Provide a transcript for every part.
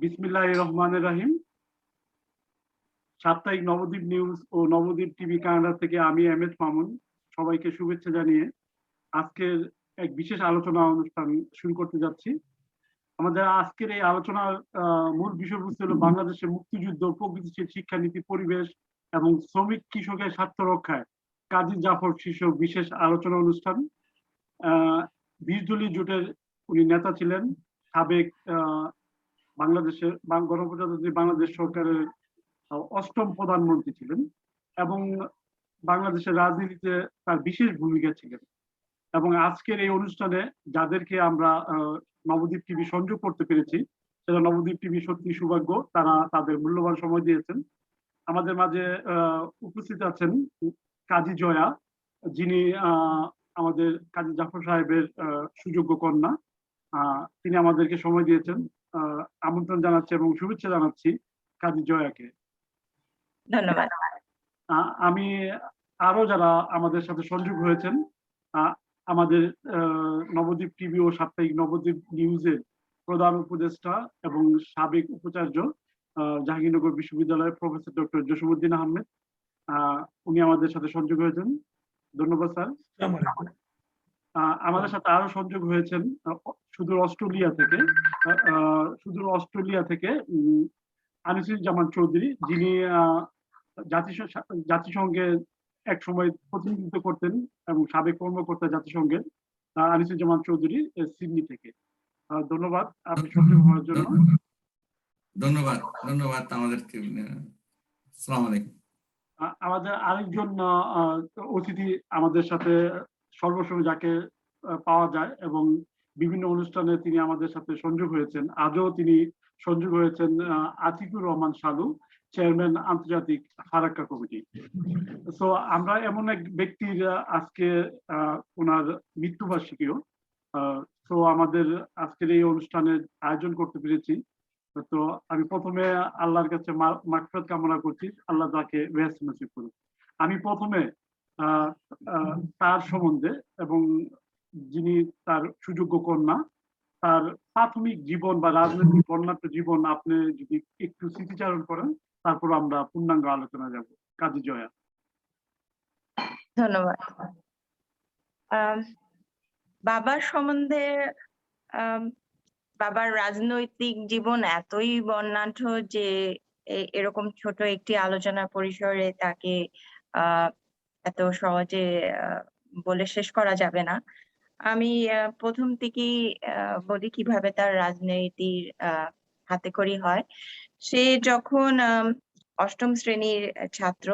বিসমিল্লাহির রহমানির রহিম। সাপ্তাহিক নবদ্বীপ নিউজ ও নবদ্বীপ টিভি কানাডা থেকে আমি এম এস মামুন সবাইকে শুভেচ্ছা জানিয়ে আজকের এক বিশেষ আলোচনা অনুষ্ঠান শুরু করতে যাচ্ছি। আমাদের আজকের এই আলোচনার মূল বিষয়বস্তু হলো বাংলাদেশের মুক্তিযুদ্ধ, প্রগতিশীল শিক্ষানীতি, পরিবেশ এবং শ্রমিক কৃষকের স্বার্থ রক্ষায় কাজী জাফর শীর্ষক বিশেষ আলোচনা অনুষ্ঠান। 20 দলীয় জোটের উনি নেতা ছিলেন, সাবেক বাংলাদেশের গণপ্রজাতন্ত্রী বাংলাদেশ সরকারের 8ম প্রধানমন্ত্রী ছিলেন এবং বাংলাদেশের রাজনীতিতে তার বিশেষ ভূমিকা ছিলেন। এবং আজকের এই অনুষ্ঠানে যাদেরকে আমরা নবদ্বীপ টিভি সংযোগ করতে পেরেছি, সেটা নবদ্বীপ টিভি সত্যি সৌভাগ্য, তারা তাদের মূল্যবান সময় দিয়েছেন। আমাদের মাঝে উপস্থিত আছেন কাজী জয়া, যিনি আমাদের কাজী জাফর সাহেবের সুযোগ্য কন্যা। তিনি আমাদেরকে সময় দিয়েছেন। আমন্ত্রণ জানাচ্ছি এবং শুভেচ্ছা জানাচ্ছি কাজী জয়াকে। ধন্যবাদ। আমি আরো যারা আমাদের সাথে সংযোগ হয়েছেন, আমাদের নবদ্বীপ টিভি ও সাপ্তাহিক নবদ্বীপ নিউজের প্রধান উপদেষ্টা এবং সাবেক উপাচার্য জাহাঙ্গীরনগর বিশ্ববিদ্যালয়ের প্রফেসর ডক্টর জসিমউদ্দিন আহমেদ, উনি আমাদের সাথে সংযোগ হয়েছেন। ধন্যবাদ স্যার। আমাদের সাথে আরো সংযোগ হয়েছেন সুদূর অস্ট্রেলিয়া থেকে আনিসুজ্জামান চৌধুরী, যিনি জাতিসংঘে এক সময় প্রতিনিধিত্ব করতেন এবং সাবেক কর্মকর্তা জাতিসংঘের। আনিসুজ্জামান চৌধুরী সিডনি থেকে। ধন্যবাদ আপনি সংযোগ হওয়ার জন্য। ধন্যবাদ আমাদেরকে। আসসালামু আলাইকুম। আমাদের আরেকজন অতিথি আমাদের সাথে সর্বসময় যাকে পাওয়া যায় এবং বিভিন্ন অনুষ্ঠানে তিনি আমাদের সাথে সংযোগ হয়েছেন, আজও তিনি সংযোগ হয়েছেন, আতিকুর রহমান শালু, চেয়ারম্যান আন্তর্জাতিক ফারাক্কা কমিটি। তো আমরা এমন এক ব্যক্তির আজকে ওনার মৃত্যুবার্ষিকীও, তো আমাদের আজকের এই অনুষ্ঠানের আয়োজন করতে পেরেছি। তো আমি প্রথমে আল্লাহর কাছে মাগফিরাত কামনা করছি, আল্লাহ তাকে বেহেশত নসিব করুন। আমি প্রথমে তার সম্বন্ধে এবং যিনি তার সুযোগ্য কন্যা, তার প্রাথমিক জীবন বা রাজনৈতিক বর্ণাঢ্য জীবন আপনি যদি একটু স্মৃতিচারণ করেন, তারপর আমরা পূর্ণাঙ্গ আলোচনা যাব। কাজী জয়া। ধন্যবাদ। বাবার সম্বন্ধে, বাবার রাজনৈতিক জীবন এতই বর্ণাঢ্য যে এরকম ছোট একটি আলোচনা পরিসরে তাকে এত সহজে বলে শেষ করা যাবে না। আমি প্রথম থেকেই বলি কিভাবে তার রাজনীতির হাতেখড়ি হয়। সে যখন 8ম শ্রেণীর ছাত্র,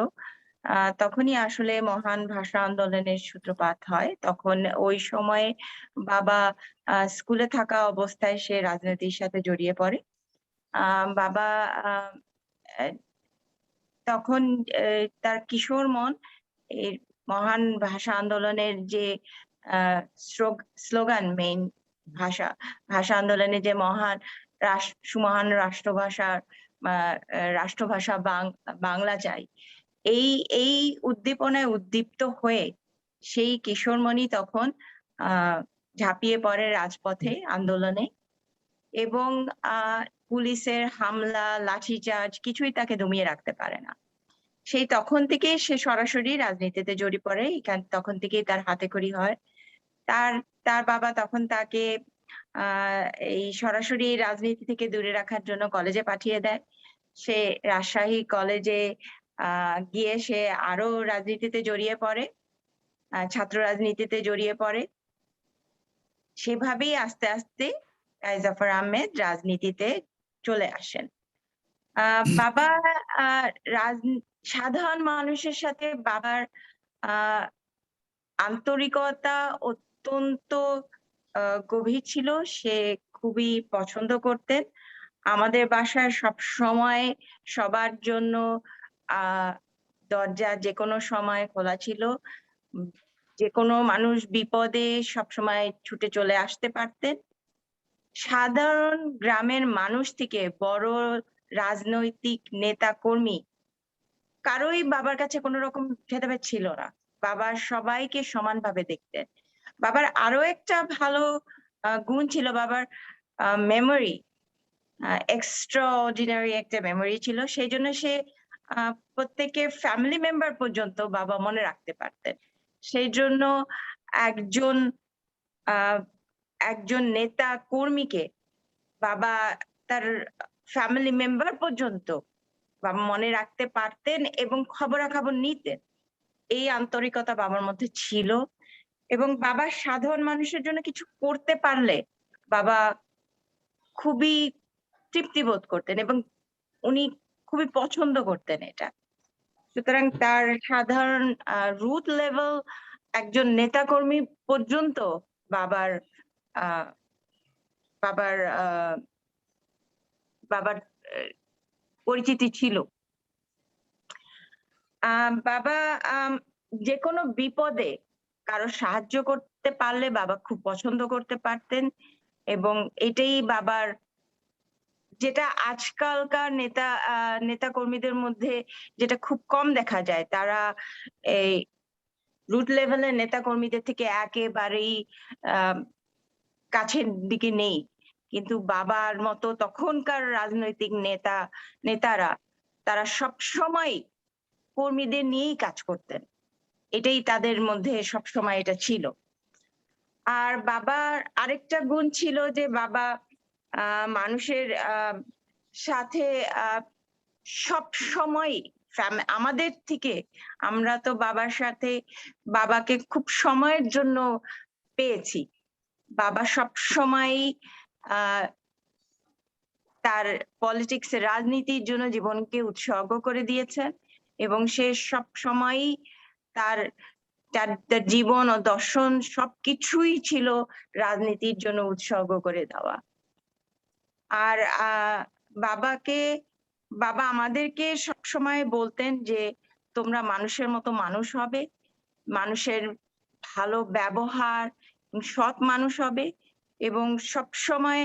তখনই আসলে মহান ভাষা আন্দোলনের সূত্রপাত হয়। তখন ওই সময়ে বাবা স্কুলে থাকা অবস্থায় সে রাজনীতির সাথে জড়িয়ে পড়ে। বাবা তখন তার কিশোর মন এই মহান ভাষা আন্দোলনের যে স্লোগান, মেইন ভাষা আন্দোলনে যে সুমহান রাষ্ট্রভাষা বাংলা চাই, এই উদ্দীপনায় উদ্দীপ্ত হয়ে সেই কিশোরমণি তখন ঝাঁপিয়ে পড়ে রাজপথে আন্দোলনে, এবং পুলিশের হামলা, লাঠিচার্জ কিছুই তাকে দমিয়ে রাখতে পারে না। তখন থেকে সে সরাসরি রাজনীতিতে জড়িয়ে পড়ে। তখন থেকেই তার হাতেখড়ি হয়। তার তার বাবা তখন তাকে এই সরাসরি রাজনীতি থেকে দূরে রাখার জন্য কলেজে পাঠিয়ে দেয়। সে রাজশাহী কলেজে গিয়ে সে আরো রাজনীতিতে জড়িয়ে পড়ে, ছাত্র রাজনীতিতে জড়িয়ে পড়ে। সেভাবেই আস্তে আস্তে জাফর আহমেদ রাজনীতিতে চলে আসেন। বাবা সাধারণ মানুষের সাথে বাবার আন্তরিকতা অত্যন্ত গভীর ছিল। সে খুবই পছন্দ করতেন। আমাদের বাসায় সব সময় সবার জন্য দরজা যে কোনো সময় খোলা ছিল। যে কোনো মানুষ বিপদে সব সময় ছুটে চলে আসতে পারতেন। সাধারণ গ্রামের মানুষ থেকে বড় রাজনৈতিক নেতা কর্মী কারোই বাবার কাছে কোনো রকম ভেদাভেদ ছিল না। বাবা সবাইকে সমানভাবে দেখতেন। বাবার আরো একটা ভালো গুণ ছিল, বাবার মেমোরি, এক্সট্রা অর্ডিনারি একটা মেমোরি ছিল। সেই জন্য সে প্রত্যেকের ফ্যামিলি মেম্বার পর্যন্ত বাবা মনে রাখতে পারতেন। সেই জন্য একজন একজন নেতা কর্মীকে বাবা তার ফ্যামিলি মেম্বার পর্যন্ত বাবা মনে রাখতে পারতেন এবং খবরাখবর নিতেন। এই আন্তরিকতা বাবার মধ্যে ছিল। এবং বাবা সাধারণ মানুষের জন্য কিছু করতে পারলে বাবা খুবই তৃপ্তি বোধ করতেন এবং উনি খুবই পছন্দ করতেন এটা। সুতরাং তার সাধারণ রুট লেভেল একজন নেতাকর্মী পর্যন্ত বাবার আহ বাবার বাবার পরিচিতি ছিল। বাবা যে কোনো বিপদে কারো সাহায্য করতে পারলে বাবা খুব পছন্দ করতে পারতেন। এবং এটাই বাবার, যেটা আজকালকার নেতা কর্মীদের মধ্যে যেটা খুব কম দেখা যায়, তারা এই রুট লেভেলের নেতা কর্মীদের থেকে একেবারেই কাছের দিকে নেই। কিন্তু বাবার মতো তখনকার রাজনৈতিক নেতারা তারা সব সময় কর্মীদের নিয়েই কাজ করতেন। এটাই তাদের মধ্যে সব সময় এটা ছিল। আর বাবার আরেকটা গুণ ছিল যে বাবা মানুষের সাথে সব সময় আমাদের থেকে, আমরা তো বাবার সাথে বাবাকে খুব সময়ের জন্য পেয়েছি। বাবা সব সময় তার পলিটিক্স, রাজনীতির জন্য জীবনকে উৎসর্গ করে দিয়েছেন এবং সে সব সময়ই তার জীবন ও দর্শন সবকিছুই ছিল রাজনীতির জন্য উৎসর্গ করে দেওয়া। আর বাবা আমাদেরকে সবসময় বলতেন যে তোমরা মানুষের মতো মানুষ হবে, মানুষের ভালো ব্যবহার, সৎ মানুষ হবে। এবং সব সময়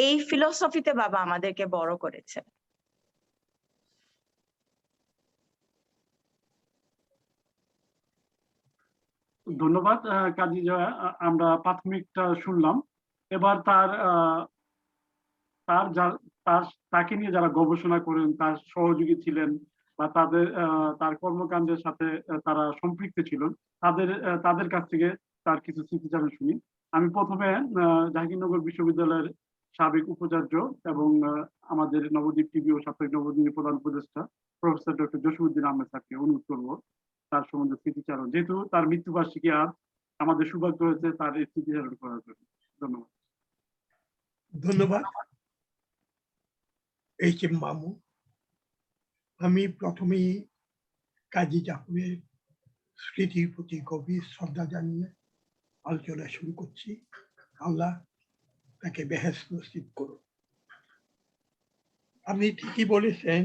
এই ফিলোসফিতে বাবা আমাদেরকে বড় করেছে। ধন্যবাদ কাজী জয়া। আমরা প্রাথমিকটা শুনলাম। এবার তাকে নিয়ে যারা গবেষণা করেন, তার সহযোগী ছিলেন বা তার কর্মকাণ্ডের সাথে তারা সম্পৃক্ত ছিলেন, তাদের কাছ থেকে তার কিছু স্মৃতিচারণ শুনি। আমি প্রথমে জাহাঙ্গীরনগর বিশ্ববিদ্যালয়ের সাবেক উপাচার্য এবং আমাদের নবদ্বীপ টিভি ও সাপ্তাহিক নবদ্বীপের প্রধান উপদেষ্টা প্রফেসর ডক্টর জসিমউদ্দিন আহমেদ স্যারকে অনুরোধ করবো তার সম্বন্ধে স্মৃতিচারণ, যেহেতু তার মৃত্যুবার্ষিকী আজ, আমাদের সৌভাগ্য হয়েছে তার এই স্মৃতিচারণ করার জন্য। ধন্যবাদ। ধন্যবাদ এইচ এম মামু। আমি প্রথমেই কাজী জাফরের স্মৃতির প্রতি গভীর শ্রদ্ধা জানিয়ে আলোচনা শুরু করছি। আল্লাহ তাকে বেহেশত নসিব করুন। আপনি ঠিকই বলেছেন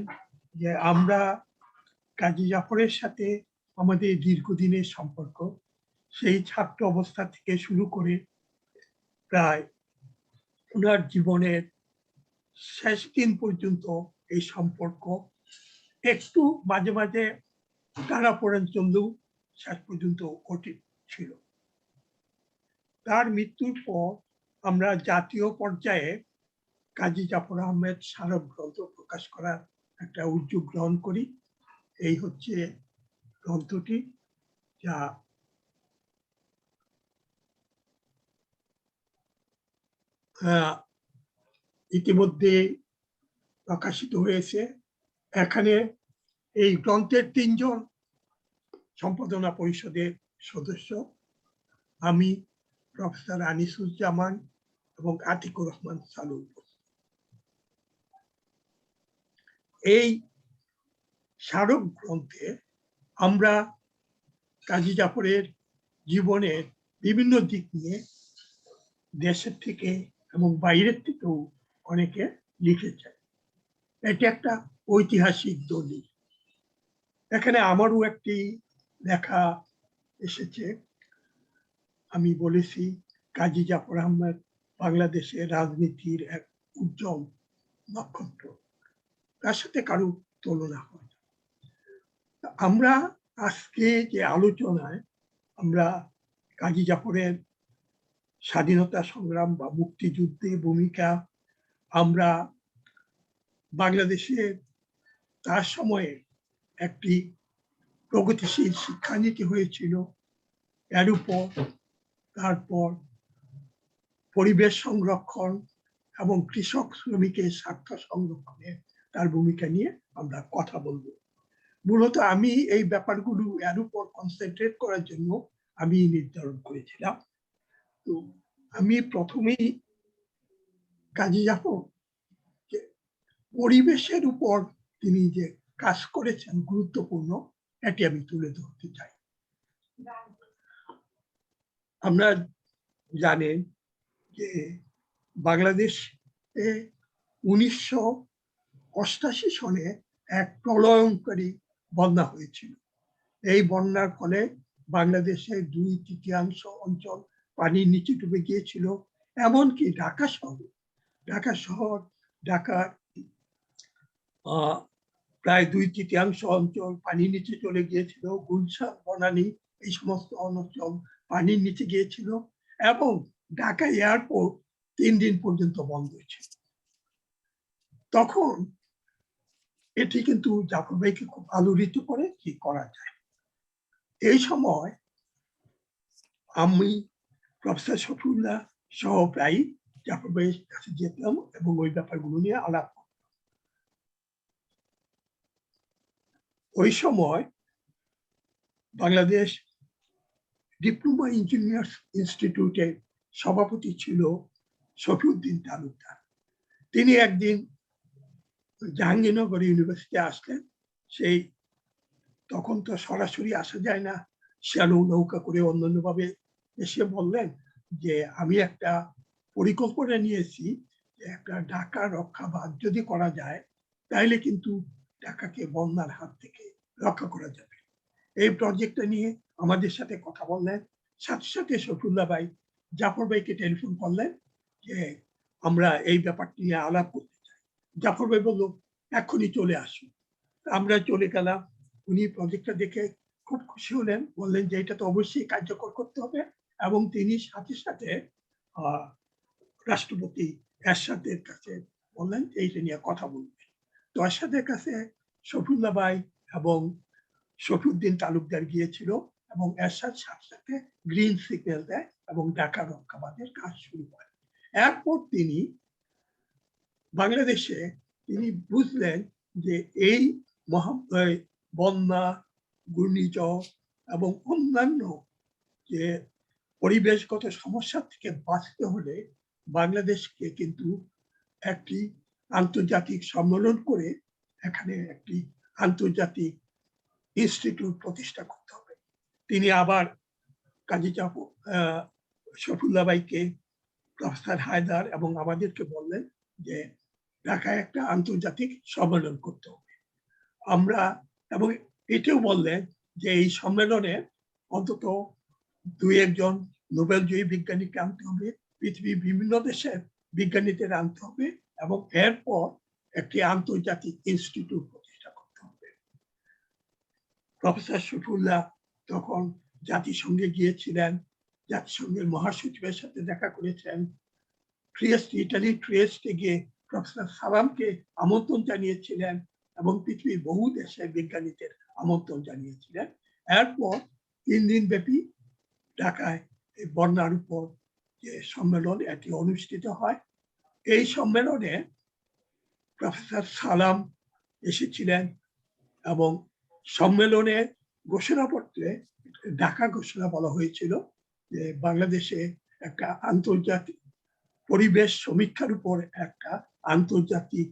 যে আমরা কাজী জাফরের সাথে আমাদের দীর্ঘদিনের সম্পর্ক, সেই ছাত্র অবস্থা থেকে শুরু করে প্রায় ওনার জীবনের শেষ দিন পর্যন্ত এই সম্পর্ক একটু মাঝে মাঝে টানাপোড়েন চললেও শেষ পর্যন্ত কঠিন ছিল। তার মৃত্যুর পর আমরা জাতীয় পর্যায়ে কাজী জাফর আহমেদ স্মারক গ্রন্থ প্রকাশ করার একটা উদ্যোগ গ্রহণ করি। এই হচ্ছে গ্রন্থটি, যা ইতিমধ্যে প্রকাশিত হয়েছে। এখানে এই গ্রন্থের 3 জন সম্পাদনা পরিষদের সদস্য, আমি, প্রফেসর আনিসুজ্জামান এবং আতিকুর রহমান সালু। এই স্মারক গ্রন্থে আমরা কাজী জাফরের জীবনের বিভিন্ন দিক নিয়ে দেশের থেকে এবং বাইরের থেকেও অনেকে লিখেছে। এটি একটা ঐতিহাসিক দলিল। এখানে আমারও একটি লেখা এসেছে। আমি বলেছি কাজী জাফর আহমেদ বাংলাদেশের রাজনীতির এক উজ্জ্বল নক্ষত্র, তার সাথে কারো তুলনা হয় না। আমরা আজকে যে আলোচনায় আমরা কাজী জাফরের স্বাধীনতা সংগ্রাম বা মুক্তিযুদ্ধে ভূমিকা, আমরা বাংলাদেশে তার সময়ে একটি প্রগতিশীল শিক্ষানীতি হয়েছিল, এর উপর তারপর পরিবেশ সংরক্ষণ এবং কৃষক শ্রমিকের স্বার্থ সংরক্ষণে তার ভূমিকা নিয়ে আমরা কথা বলবো। মূলত আমি এই ব্যাপারগুলো এর উপর কনসেন্ট্রেট করার জন্য আমি নির্ধারণ করেছিলাম। তো আমি প্রথমেই কাজী জাফর পরিবেশের উপর তিনি যে কাজ করেছেন গুরুত্বপূর্ণ, এটি আমি তুলে ধরতে চাই। আমরা জানেন যে বাংলাদেশ 1988 সনে এক প্রলয়ঙ্কারী বন্যা হয়েছিল। এই বন্যার ফলে বাংলাদেশের 2/3 অঞ্চল পানির নিচে ডুবে গিয়েছিল। এমনকি ঢাকা শহর, ঢাকার প্রায় 2/3 অঞ্চল পানির নিচে চলে গিয়েছিল। গুলশান, বনানী এই সমস্ত অঞ্চল পানির নিচে গিয়েছিল এবং ঢাকা এয়ারপোর্ট 3 দিন পর্যন্ত বন্ধ ছিল। তখন এটি কিন্তু জাফর ভাইকে খুব আলোড়িত করে কি করা যায়। এই সময় আমি, প্রফেসর শফিউল্লাহ সহ প্রায় জাফর ভাইয়ের কাছে যেতাম এবং ওই ব্যাপারগুলো নিয়ে আলাপ করতাম। ওই সময় বাংলাদেশ ডিপ্লোমা ইঞ্জিনিয়ার্স ইনস্টিটিউটের সভাপতি ছিল শফিউদ্দিন তালুকদার। তিনি একদিন জাহাঙ্গীরনগর ইউনিভার্সিটি আসলেন। সেই তখন তো সরাসরি আসা যায় না, শ্যালো নৌকা করে অন্যান্য ভাবে এসে বললেন যে আমি একটা পরিকল্পনা নিয়েছি, একটা ঢাকা রক্ষা বাঁধ যদি করা যায় তাহলে কিন্তু ঢাকাকে বন্যার হাত থেকে রক্ষা করা যাবে। এই প্রজেক্টটা নিয়ে আমাদের সাথে কথা বললেন। সাথে সাথে শফিউল্লাহ ভাই জাফর ভাইকে টেলিফোন করলেন যে আমরা এই ব্যাপারটি নিয়ে আলাপ করতে চাই। জাফর ভাই বলল এখনই চলে আসুন। আমরা চলে গেলাম। উনি প্রজেক্টটা দেখে খুব খুশি হলেন, বললেন যে এটা তো অবশ্যই কার্যকর করতে হবে এবং তিনি সাথে সাথে রাষ্ট্রপতি এরশাদের কাছে বললেন এইটা নিয়ে কথা বলবেন। তো এরশাদের কাছে শফিউল্লাহ ভাই এবং শফিউদ্দিন তালুকদার গিয়েছিল এবং এরশাদ সাথে সাথে গ্রিন সিগন্যাল দেয় এবং ঢাকা রক্ষা বাঁধের কাজ শুরু হয়। এরপর তিনি বাংলাদেশে তিনি বুঝলেন যে এই বন্যা, ঘূর্ণিঝড় এবং অন্যান্য যে পরিবেশগত সমস্যা থেকে বাঁচতে হলে বাংলাদেশকে কিন্তু একটি আন্তর্জাতিক সম্মেলন করে এখানে একটি আন্তর্জাতিক ইনস্টিটিউট প্রতিষ্ঠা করতে হবে। তিনি আবার কাজী জাফর, শফিউল্লাহ ভাইকে, প্রফেসর হায়দার এবং আমাদেরকে বললেন যে ঢাকায় একটা আন্তর্জাতিক সম্মেলন করতে হবে। আমরা এবং এটাও বললেন যে এই সম্মেলনে অন্তত 2-1 জন নোবেলজয়ী বিজ্ঞানীকে আনতে হবে, পৃথিবীর বিভিন্ন দেশের বিজ্ঞানীদের আনতে হবে এবং এরপর একটি আন্তর্জাতিক ইনস্টিটিউট প্রতিষ্ঠা করতে হবে। প্রফেসর শফিউল্লাহ তখন জাতিসংঘে গিয়েছিলেন, জাতিসংঘের মহাসচিবের সাথে দেখা করেছেন। ইটালি ট্রিয়েস্টে গিয়ে প্রফেসর সালামকে আমন্ত্রণ জানিয়েছিলেন এবং পৃথিবীর বহু দেশের বিজ্ঞানীদের আমন্ত্রণ জানিয়েছিলেন। এরপর 3 দিন ব্যাপী ঢাকায় এই বন্যার উপর যে সম্মেলন এটি অনুষ্ঠিত হয়। এই সম্মেলনে প্রফেসর সালাম এসেছিলেন এবং সম্মেলনে ঘোষণাপত্রে ঢাকা ঘোষণা বলা হয়েছিল যে বাংলাদেশে একটা আন্তর্জাতিক পরিবেশ সমীক্ষার উপর একটা আন্তর্জাতিক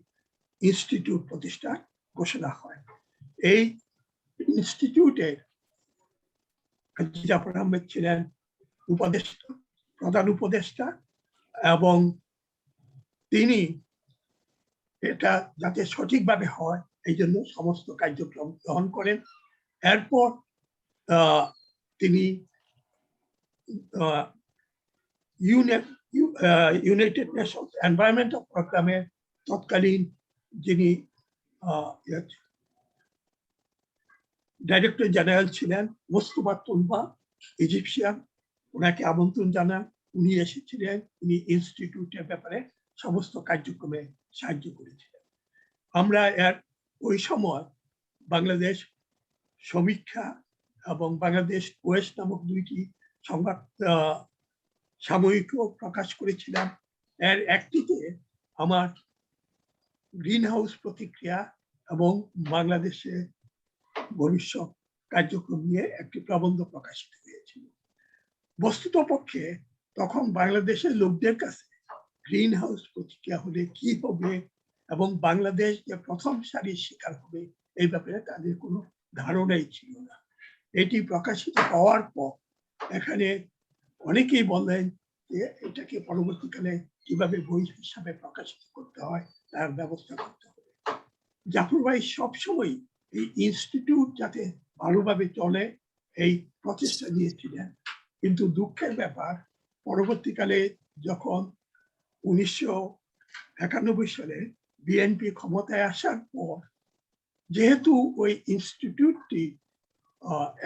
ইনস্টিটিউট প্রতিষ্ঠার ঘোষণা হয়। এই ইনস্টিটিউটের কাজী জাফর আহমেদ ছিলেন উপদেষ্টা, প্রধান উপদেষ্টা, এবং তিনি এটা যাতে সঠিকভাবে হয় এই জন্য সমস্ত কার্যক্রম গ্রহণ করেন। এরপর তিনি ইউনাইটেড নেশনস এনভায়রনমেন্টাল প্রোগ্রামের তৎকালীন যিনি ডাইরেক্টর জেনারেল ছিলেন মোস্তফা তুলবা, ইজিপশিয়ান, ওনাকে আমন্ত্রণ জানান। উনি এসেছিলেন, উনি ইনস্টিটিউটের ব্যাপারে সমস্ত কার্যক্রমে সাহায্য করেছিলেন। আমরা ওই সময় বাংলাদেশ সমীক্ষা এবং বাংলাদেশ ওয়েস্ট নামক দুইটি সংবাদ সাময়িকও প্রকাশ করেছিলাম। এর একটিতে আমার গ্রিন হাউস প্রতিক্রিয়া এবং বাংলাদেশে ভবিষ্যৎ কার্যক্রম নিয়ে একটি প্রবন্ধ প্রকাশিত হয়েছিল। বস্তুতপক্ষে তখন বাংলাদেশের লোকদের কাছে গ্রিন হাউস প্রতিক্রিয়া হলে কি হবে এবং বাংলাদেশ যে প্রথম সারির শিকার হবে এই ব্যাপারে তাদের কোনো ধারণাই ছিল না। এটি প্রকাশিত হওয়ার পর এখানে অনেকেই বললেন যে এটাকে পরবর্তীকালে কিভাবে বই হিসাবে প্রকাশিত করতে হয় তার ব্যবস্থা করতে হবে। জাফর ভাই সবসময় এই ইনস্টিটিউট যাতে ভালোভাবে চলে এই প্রচেষ্টা নিয়েছিলেন। কিন্তু দুঃখের ব্যাপার, পরবর্তীকালে যখন 1991 সালে বিএনপি ক্ষমতায় আসার পর যেহেতু ওই ইনস্টিটিউটটি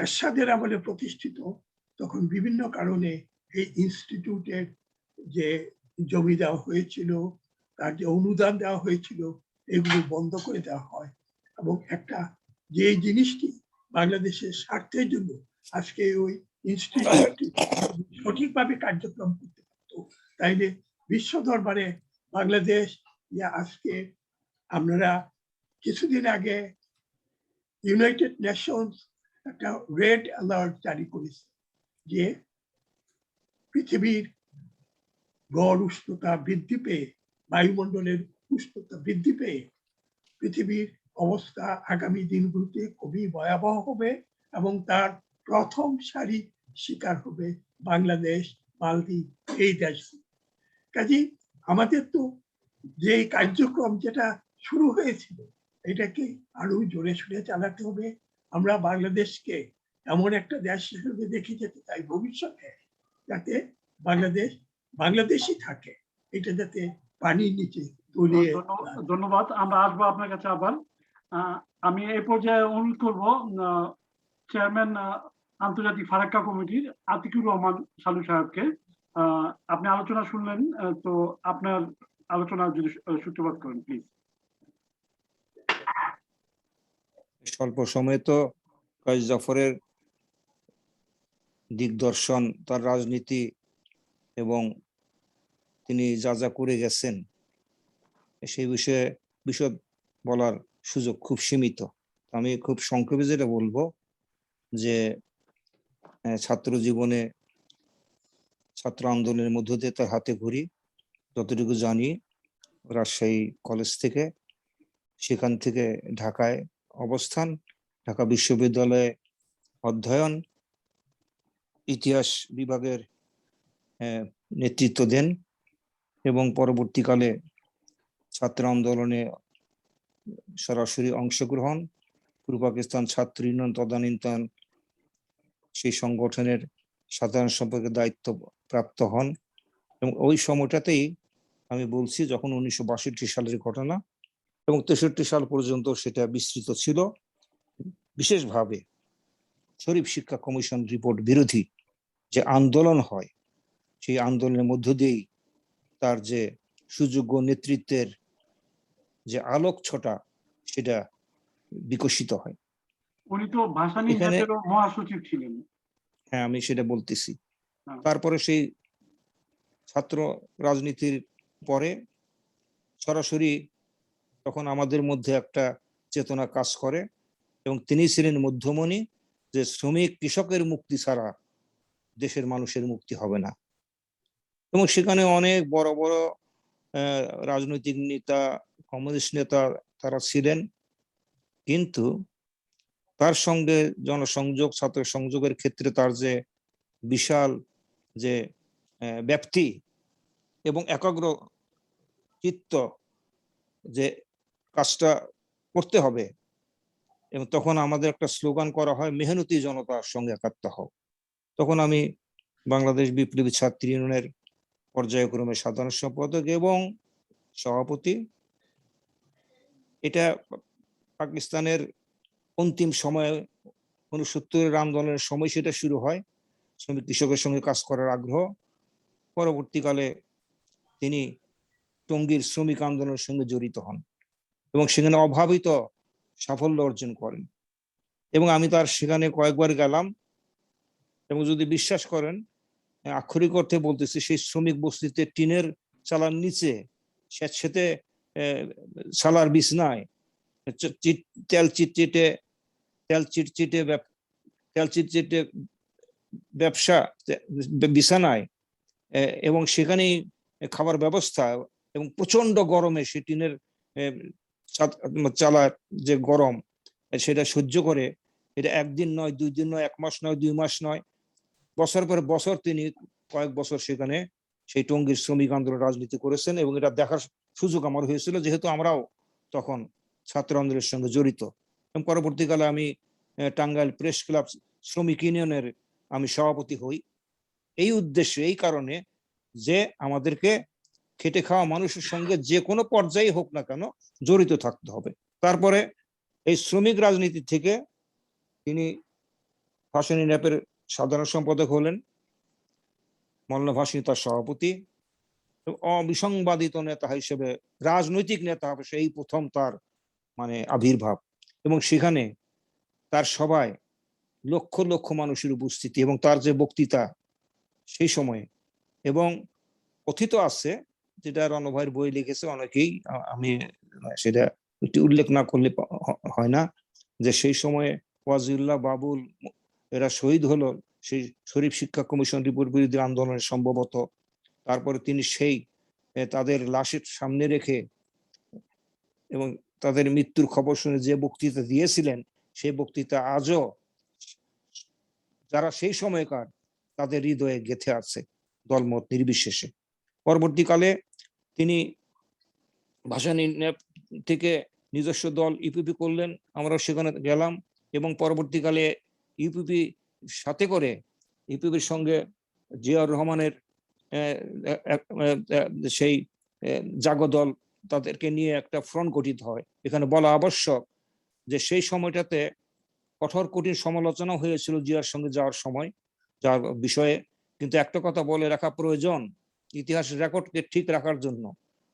এরশাদের আমলে প্রতিষ্ঠিত, তখন বিভিন্ন কারণে এই ইনস্টিটিউটের যে জমি দেওয়া হয়েছিল, তার যে অনুদান দেওয়া হয়েছিল, এগুলো বন্ধ করে দেওয়া হয় এবং একটা যে জিনিসটি বাংলাদেশের স্বার্থের জন্য আজকে ওই ইনস্টিটিউটটি সঠিকভাবে কার্যক্রম করতে পারত, তাইলে বিশ্ব দরবারে বাংলাদেশ আজকে আমরা কিছুদিন আগে ইউনাইটেড নেশনস একটা রেড অ্যালার্ট জারি করেছে যে পৃথিবীর গড় উষ্ণতা বৃদ্ধি পেয়ে, বায়ুমণ্ডলের উষ্ণতা বৃদ্ধি পেয়ে পৃথিবীর অবস্থা আগামী দিনগুলোতে খুবই ভয়াবহ হবে এবং তার প্রথম সারি শিকার হবে বাংলাদেশ, মালদ্বীপ, এই দেশগুলো। কাজেই আমাদের তো যে কার্যক্রম যেটা শুরু হয়েছিল এটাকে আরো জোরে সোরে চালাতে হবে। আমরা বাংলাদেশকে এমন একটা দেশ হিসেবে দেখে যেতে চাই ভবিষ্যতে, যাতে বাংলাদেশ বাংলাদেশই থাকে, এটা যাতে পানির নিচে তলিয়ে। ধন্যবাদ। আমরা আসবো আপনার কাছে আবার। আমি এই পর্যায়ে অনুরোধ করবো চেয়ারম্যান আন্তর্জাতিক ফারাক্কা কমিটির আতিকুর রহমান সালু সাহেবকে। আপনি আলোচনা শুনলেন, তো আপনার আলোচনা যদি সূত্রপাত করেন প্লিজ। স্বল্প সময়ে তো কাজী জাফরের দিগদর্শন, তার রাজনীতি এবং তিনি যা যা করে গেছেন সেই বিষয়ে বিশদ বলার সুযোগ খুব সীমিত। আমি খুব সংক্ষেপে যেটা বলবো যে ছাত্র জীবনে ছাত্র আন্দোলনের মধ্য দিয়ে তার হাতে ঘড়ি যতটুকু জানি রাজশাহী কলেজ থেকে, সেখান থেকে ঢাকায় অবস্থান, ঢাকা বিশ্ববিদ্যালয়ে অধ্যয়ন, ইতিহাস বিভাগের নেতৃত্ব দেন এবং পরবর্তীকালে ছাত্র আন্দোলনে সরাসরি অংশগ্রহণ, পূর্ব পাকিস্তান ছাত্র ইউনিয়ন তদানীন্তন সেই সংগঠনের সাধারণ সম্পাদকের দায়িত্ব প্রাপ্ত হন। এবং ওই সময়টাতেই আমি বলছি যখন 1962 সালের ঘটনা এবং 63 সাল পর্যন্ত সেটা বিস্তৃত ছিল, বিশেষভাবে শরীফ শিক্ষা কমিশন রিপোর্ট বিরোধী যে আন্দোলন হয়, সেই আন্দোলনের মধ্য দিয়েই তার যে সুযোগ্য নেতৃত্বের যে আলোক ছটা সেটা বিকশিত হয়। উনি তো ভাষা নির্যাতনের মহাসচিব ছিলেন। হ্যাঁ, আমি সেটা বলতেছি। তারপরে সেই ছাত্র রাজনীতির পরে সরাসরি তখন আমাদের মধ্যে একটা চেতনা কাজ করে, এবং তিনি ছিলেন মধ্যমণি, যে শ্রমিক কৃষকের মুক্তি ছাড়া দেশের মানুষের মুক্তি হবে না। এবং সেখানে অনেক বড় বড় রাজনৈতিক নেতা, কমিউনিস্ট নেতা তারা ছিলেন, কিন্তু তার সঙ্গে জনসংযোগ, ছাত্র সংযোগের ক্ষেত্রে তার যে বিশাল যে ব্যাপ্তি এবং একাগ্র চিত্ত যে কাজটা করতে হবে, এবং তখন আমাদের একটা স্লোগান করা হয়, মেহনতি জনতার সঙ্গে একাত্ম হও। তখন আমি বাংলাদেশ বিপ্লবী ছাত্র ইউনিয়নের পর্যায়ক্রমে সাধারণ সম্পাদক এবং সভাপতি। এটা পাকিস্তানের অন্তিম সময়ে 69-এর আন্দোলনের সময় সেটা শুরু হয়, শ্রমিক কৃষকের সঙ্গে কাজ করার আগ্রহ। পরবর্তীকালে তিনি টঙ্গীর শ্রমিক আন্দোলনের সঙ্গে জড়িত হন এবং সেখানে অভাবিত সাফল্য অর্জন করেন, এবং আমি তার সেখানে কয়েকবার গেলাম। এবং যদি বিশ্বাস করেন, আক্ষরিক অর্থে বলতেছি, সেই শ্রমিক বস্তিতে টিনের চালার নিচে স্যাঁতসেঁতে সালার বিছনায় তেল চিটচিটে ব্যবসা বিছানায়, এবং সেখানেই খাবার ব্যবস্থা, এবং প্রচন্ড গরমে সে টিনের চালার যে গরম সেটা সহ্য করে, এটা একদিন নয়, 2 দিন নয়, 1 মাস নয়, 2 মাস নয়, বছর পর বছর তিনি কয়েক বছর সেখানে সেই টঙ্গীর শ্রমিক আন্দোলন রাজনীতি করেছেন। এবং এটা দেখার সুযোগ আমার হয়েছিল, যেহেতু আমরাও তখন ছাত্র আন্দোলনের সঙ্গে জড়িত। এবং পরবর্তীকালে আমি টাঙ্গাইল প্রেস ক্লাব শ্রমিক ইউনিয়নের আমি সভাপতি হই, এই উদ্দেশ্যে, এই কারণে যে আমাদেরকে খেটে খাওয়া মানুষের সঙ্গে যে কোনো পর্যায়ে হোক না কেন জড়িত থাকতে হবে। তারপরে এই শ্রমিক রাজনীতি থেকে তিনি ভাসানী ন্যাপের সাধারণ সম্পাদক হলেন, মওলানা ভাসানী তার সভাপতি, অবিসংবাদিত নেতা হিসেবে, রাজনৈতিক নেতা হিসেবে এই প্রথম তার মানে আবির্ভাব। এবং সেখানে তার সভায় লক্ষ লক্ষ মানুষের উপস্থিতি, এবং তার যে বক্তৃতা সেই সময়ে, এবং কথিত আছে, যেটা রণভাইয়ের বই লিখেছে অনেকেই, আমি সেটা একটু উল্লেখ না করলে হয় না, যে সেই সময়ে ওয়াজিউল্লাহ বাবুল এরা শহীদ হলো সেই শরীফ শিক্ষা কমিশন রিপোর্ট বিরোধী আন্দোলনে সম্ভবত। তারপরে তিনি সেই তাদের লাশের সামনে রেখে এবং তাদের মৃত্যুর খবর শুনে যে বক্তৃতা দিয়েছিলেন, সেই বক্তৃতা আজও যারা সেই সময়কার তাদের হৃদয়ে গেঁথে আছে, দলমত নির্বিশেষে। পরবর্তীকালে তিনি ভাসানী ন্যাপ থেকে নিজস্ব দল ইউপিপি করলেন, আমরা সেখানে গেলাম, এবং পরবর্তীকালে ইউপিপি সাথে করে ইউপিপির সঙ্গে জিয়াউর রহমানের সেই জাগো দল, তাদেরকে নিয়ে একটা ফ্রন্ট গঠিত হয়। এখানে বলা আবশ্যক যে সেই সময়টাতে কঠোর কঠিন সমালোচনা হয়েছিল জিয়ার সঙ্গে যাওয়ার সময়, যার বিষয়ে। কিন্তু একটা কথা বলে রাখা প্রয়োজন, ইতিহাসের রেকর্ডকে ঠিক রাখার জন্য,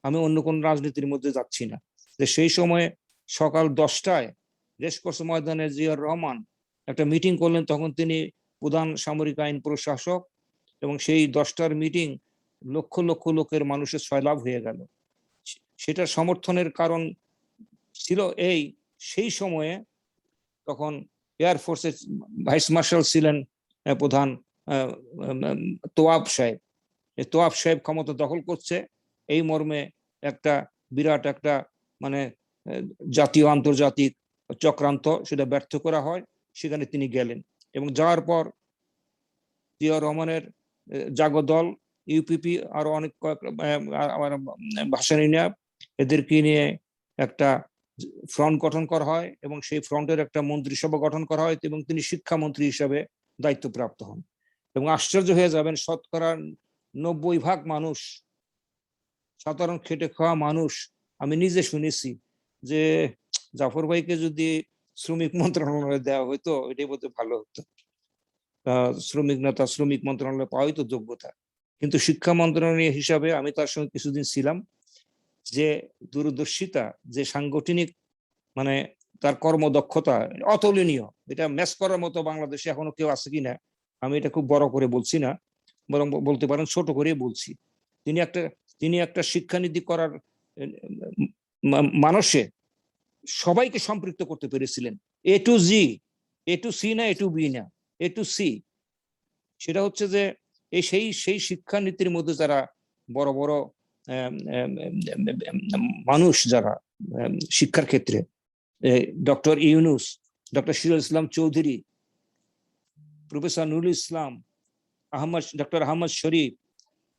আমি অন্য কোন রাজনীতির মধ্যে যাচ্ছি না, যে সেই সময়ে সকাল 10টায় রেসকোর্স ময়দানে জিয়াউর রহমান একটা মিটিং করলেন। তখন তিনি প্রধান সামরিক আইন প্রশাসক, এবং সেই 10টার মিটিং লক্ষ লক্ষ লোকের মানুষের সয়লাভ হয়ে গেল। সেটা সমর্থনের কারণ ছিল এই, সেই সময়ে তখন এয়ারফোর্সের ভাইস মার্শাল ছিলেন প্রধান তোয়াব সাহেব। তোয়াব সাহেব ক্ষমতা দখল করছে, এই মর্মে একটা বিরাট একটা মানে জাতীয় আন্তর্জাতিক চক্রান্ত, সেটা ব্যর্থ করা হয়। সেখানে তিনি গেলেন, এবং যাওয়ার পর জিয়াউর রহমানের জাগো দল, ইউপিপি, আরো অনেক ভাসানী ন্যাপ, এদেরকে নিয়ে একটা ফ্রন্ট গঠন করা হয়, এবং সেই ফ্রন্টের একটা মন্ত্রিসভা গঠন করা হয়, এবং তিনি শিক্ষামন্ত্রী হিসাবে দায়িত্বপ্রাপ্ত হন। এবং আশ্চর্য হয়ে যাবেন, শতকরা 90% মানুষ, সাধারণ খেটে খাওয়া মানুষ, আমি নিজে শুনেছি যে জাফর ভাইকে যদি শ্রমিক মন্ত্রণালয়ে দেওয়া হইতো এটাই বলতে ভালো হতো, শ্রমিক নেতা শ্রমিক মন্ত্রণালয়ে পাওয়াই তো যোগ্যতা। কিন্তু শিক্ষা মন্ত্রণালয় হিসাবে আমি তার সঙ্গে কিছুদিন ছিলাম, যে দূরদর্শিতা, যে সাংগঠনিক মানে তার কর্মদক্ষতা অতুলনীয়, এটা ম্যাচ করার মতো বাংলাদেশে এখনো কেউ আছে কিনা, আমি এটা খুব বড় করে বলছি না, বরং বলতে পারেন ছোট করে বলছি। তিনি একটা শিক্ষানীতি করার মানুষে সবাইকে সম্পৃক্ত করতে পেরেছিলেন। এ টু সি না, এ টু বি না, এ টু সি। সেটা হচ্ছে যে সেই শিক্ষানীতির মধ্যে যারা বড় বড় মানুষ, যারা শিক্ষার ক্ষেত্রে, doctor Yunus, doctor Sirajul Islam Chowdhury, professor Nurul Islam, doctor Ahmad শরীফ,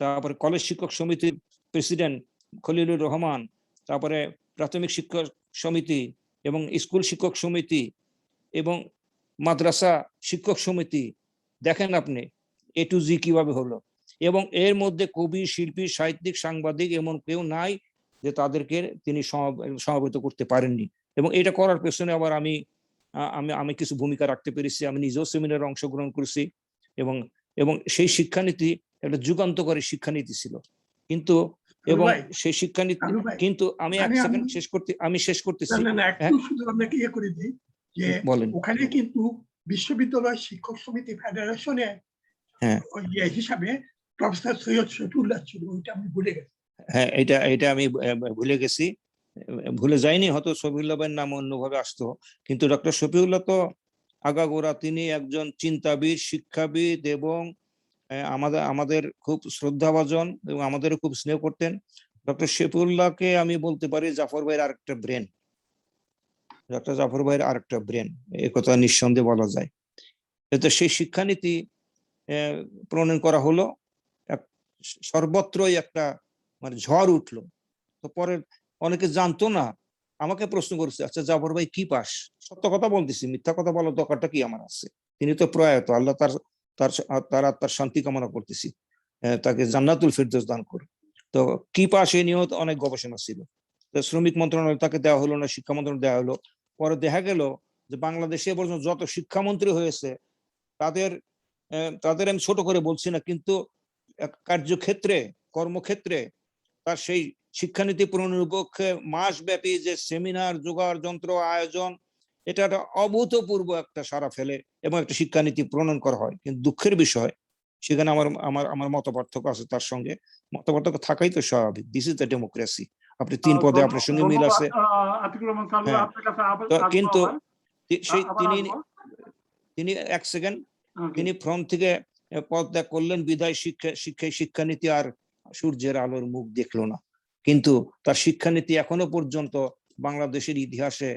তারপরে কলেজ শিক্ষক সমিতির প্রেসিডেন্ট খলিলুর রহমান, তারপরে প্রাথমিক শিক্ষক সমিতি এবং স্কুল শিক্ষক সমিতি এবং মাদ্রাসা শিক্ষক সমিতি, দেখেন আপনি এ টু জি কিভাবে হলো। এবং এর মধ্যে কবি, শিল্পী, সাহিত্যিক, সাংবাদিক এমন কেউ নাই যে তাদেরকে তিনি সমবেত করতে পারেননি। এবং এটা করার পেছনে আবার আমি কিছু ভূমিকা রাখতে পেরেছি। আমি নিজেও সেমিনারে অংশগ্রহণ করেছি এবং সেই শিক্ষানীতি একটা যুগান্তকারী শিক্ষানীতি ছিল। কিন্তু এবং সেই শিক্ষানীতি, কিন্তু আমি এক সেকেন্ড শেষ করতেছি। একটু শুধু আপনাকে ইয়ে করে দিই যে ওখানে কিন্তু বিশ্ববিদ্যালয় শিক্ষক সমিতি ফেডারেশনে হিসাবে প্রফেসর সৈয়দ শফিউল্লাহ ছিল, ওইটা আমি ভুলে গেছি। হ্যাঁ, এটা আমি ভুলে গেছি, ভুলে যাইনি, হয়তো শফিউল্লাহ ভাইয়ের নাম অন্যভাবে আসতো। কিন্তু ডক্টর শফিউল্লাহ তো আগাগোড়া তিনি একজন চিন্তাবিদ, শিক্ষাবিদ এবং আমাদের খুব শ্রদ্ধাভাজন এবং আমাদেরও খুব স্নেহ করতেন। ডক্টর শফিউল্লাহকে আমি বলতে পারি জাফর ভাইয়ের আরেকটা ব্রেন, ডক্টর জাফর ভাইয়ের আরেকটা ব্রেন, এ কথা নিঃসন্দেহে বলা যায়। তো সেই শিক্ষানীতি প্রণয়ন করা হলো, সর্বত্রই একটা মানে ঝড় উঠলো। তো পরে অনেকে জানতো না, আমাকে প্রশ্ন করছে, আচ্ছা জাফর ভাই কি পাস? সত্য কথা বলতেছি, মিথ্যা কথা বলার দরকারটা কি আমার আছে? তিনি তো প্রয়াত, আল্লাহ তার আত্মার শান্তি কামনা করতেছি, তাকে জান্নাতুল ফিরদৌস দান করুন। তো কি পাস এ নিয়েও অনেক গবেষণা ছিল। তো শ্রমিক মন্ত্রণালয় তাকে দেওয়া হলো না, শিক্ষা মন্ত্রণালয় দেওয়া হলো। পরে দেখা গেল যে বাংলাদেশে পর্যন্ত যত শিক্ষামন্ত্রী হয়েছে তাদের আমি ছোট করে বলছি না, কিন্তু কার্যক্ষেত্রে, কর্মক্ষেত্রে তার সেই শিক্ষানীতি প্রণয়নের পক্ষে মাসব্যাপী যে সেমিনার, জোগাড় যন্ত্র, আয়োজন, এটা একটা অভূতপূর্ব একটা সাড়া ফেলে এবং একটা শিক্ষানীতি প্রণয়ন করা হয়। কিন্তু দুঃখের বিষয়, সেখানে আমার মত পার্থক্য আছে তার সঙ্গে। মত পার্থক্য থাকাই তো স্বাভাবিক, দিস ইজ দ্য ডেমোক্রেসি। আপনি 3 পদে আপনার সঙ্গে মিল আছে, কিন্তু তিনি এক সেকেন্ড, তিনি ফ্রম থেকে পদত্যাগ করলেন বিধায় শিক্ষানীতি আর সূর্যের আলোর মুখ দেখলো না। কিন্তু তার শিক্ষানীতি এখনো পর্যন্ত বাংলাদেশের ইতিহাসে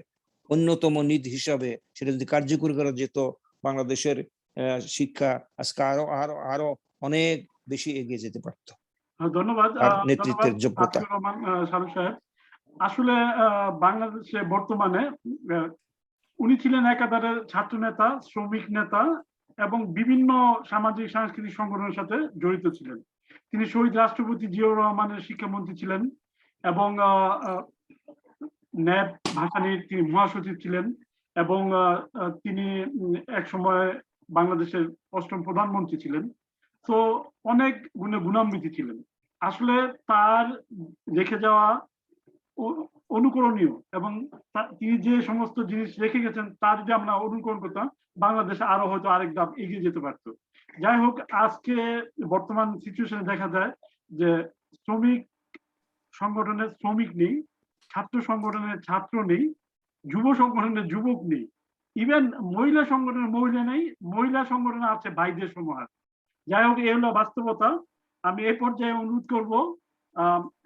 অন্যতম নীতি হিসাবে সেটা যদি কার্যকরী করা যেত, বাংলাদেশের শিক্ষা আজকে আরো অনেক বেশি এগিয়ে যেতে পারত। ধন্যবাদ নেতৃত্বের যোগ্যতা। আসলে বাংলাদেশে বর্তমানে উনি ছিলেন একাধারে ছাত্র নেতা, শ্রমিক নেতা এবং বিভিন্ন সামাজিক সাংস্কৃতিক সংগঠনের সাথে জড়িত ছিলেন। তিনি শহীদ রাষ্ট্রপতি জিয়াউর রহমানের শিক্ষামন্ত্রী ছিলেন এবং ন্যাপ ভাসানীর তিনি মহাসচিব ছিলেন এবং তিনি একসময় বাংলাদেশের 8ম প্রধানমন্ত্রী ছিলেন। তো অনেক গুণান্বিত ছিলেন। আসলে তার রেখে যাওয়া অনুকরণীয় এবং তিনি যে সমস্ত জিনিস রেখে গেছেন তা যদি আমরা অনুকরণ করতাম, বাংলাদেশে আরো হয়তো আরেক ধাপ এগিয়ে যেতে পারত। যাই হোক, আজকে বর্তমান সিচুয়েশনে দেখা যায় যে শ্রমিক সংগঠনের শ্রমিক নেই, ছাত্র সংগঠনের ছাত্র নেই, যুব সংগঠনের যুবক নেই, ইভেন মহিলা সংগঠনের মহিলা নেই, মহিলা সংগঠনে আছে ভাইদের সমাহার। যাই হোক, এই হলো বাস্তবতা। আমি এই পর্যায়ে অনুরোধ করব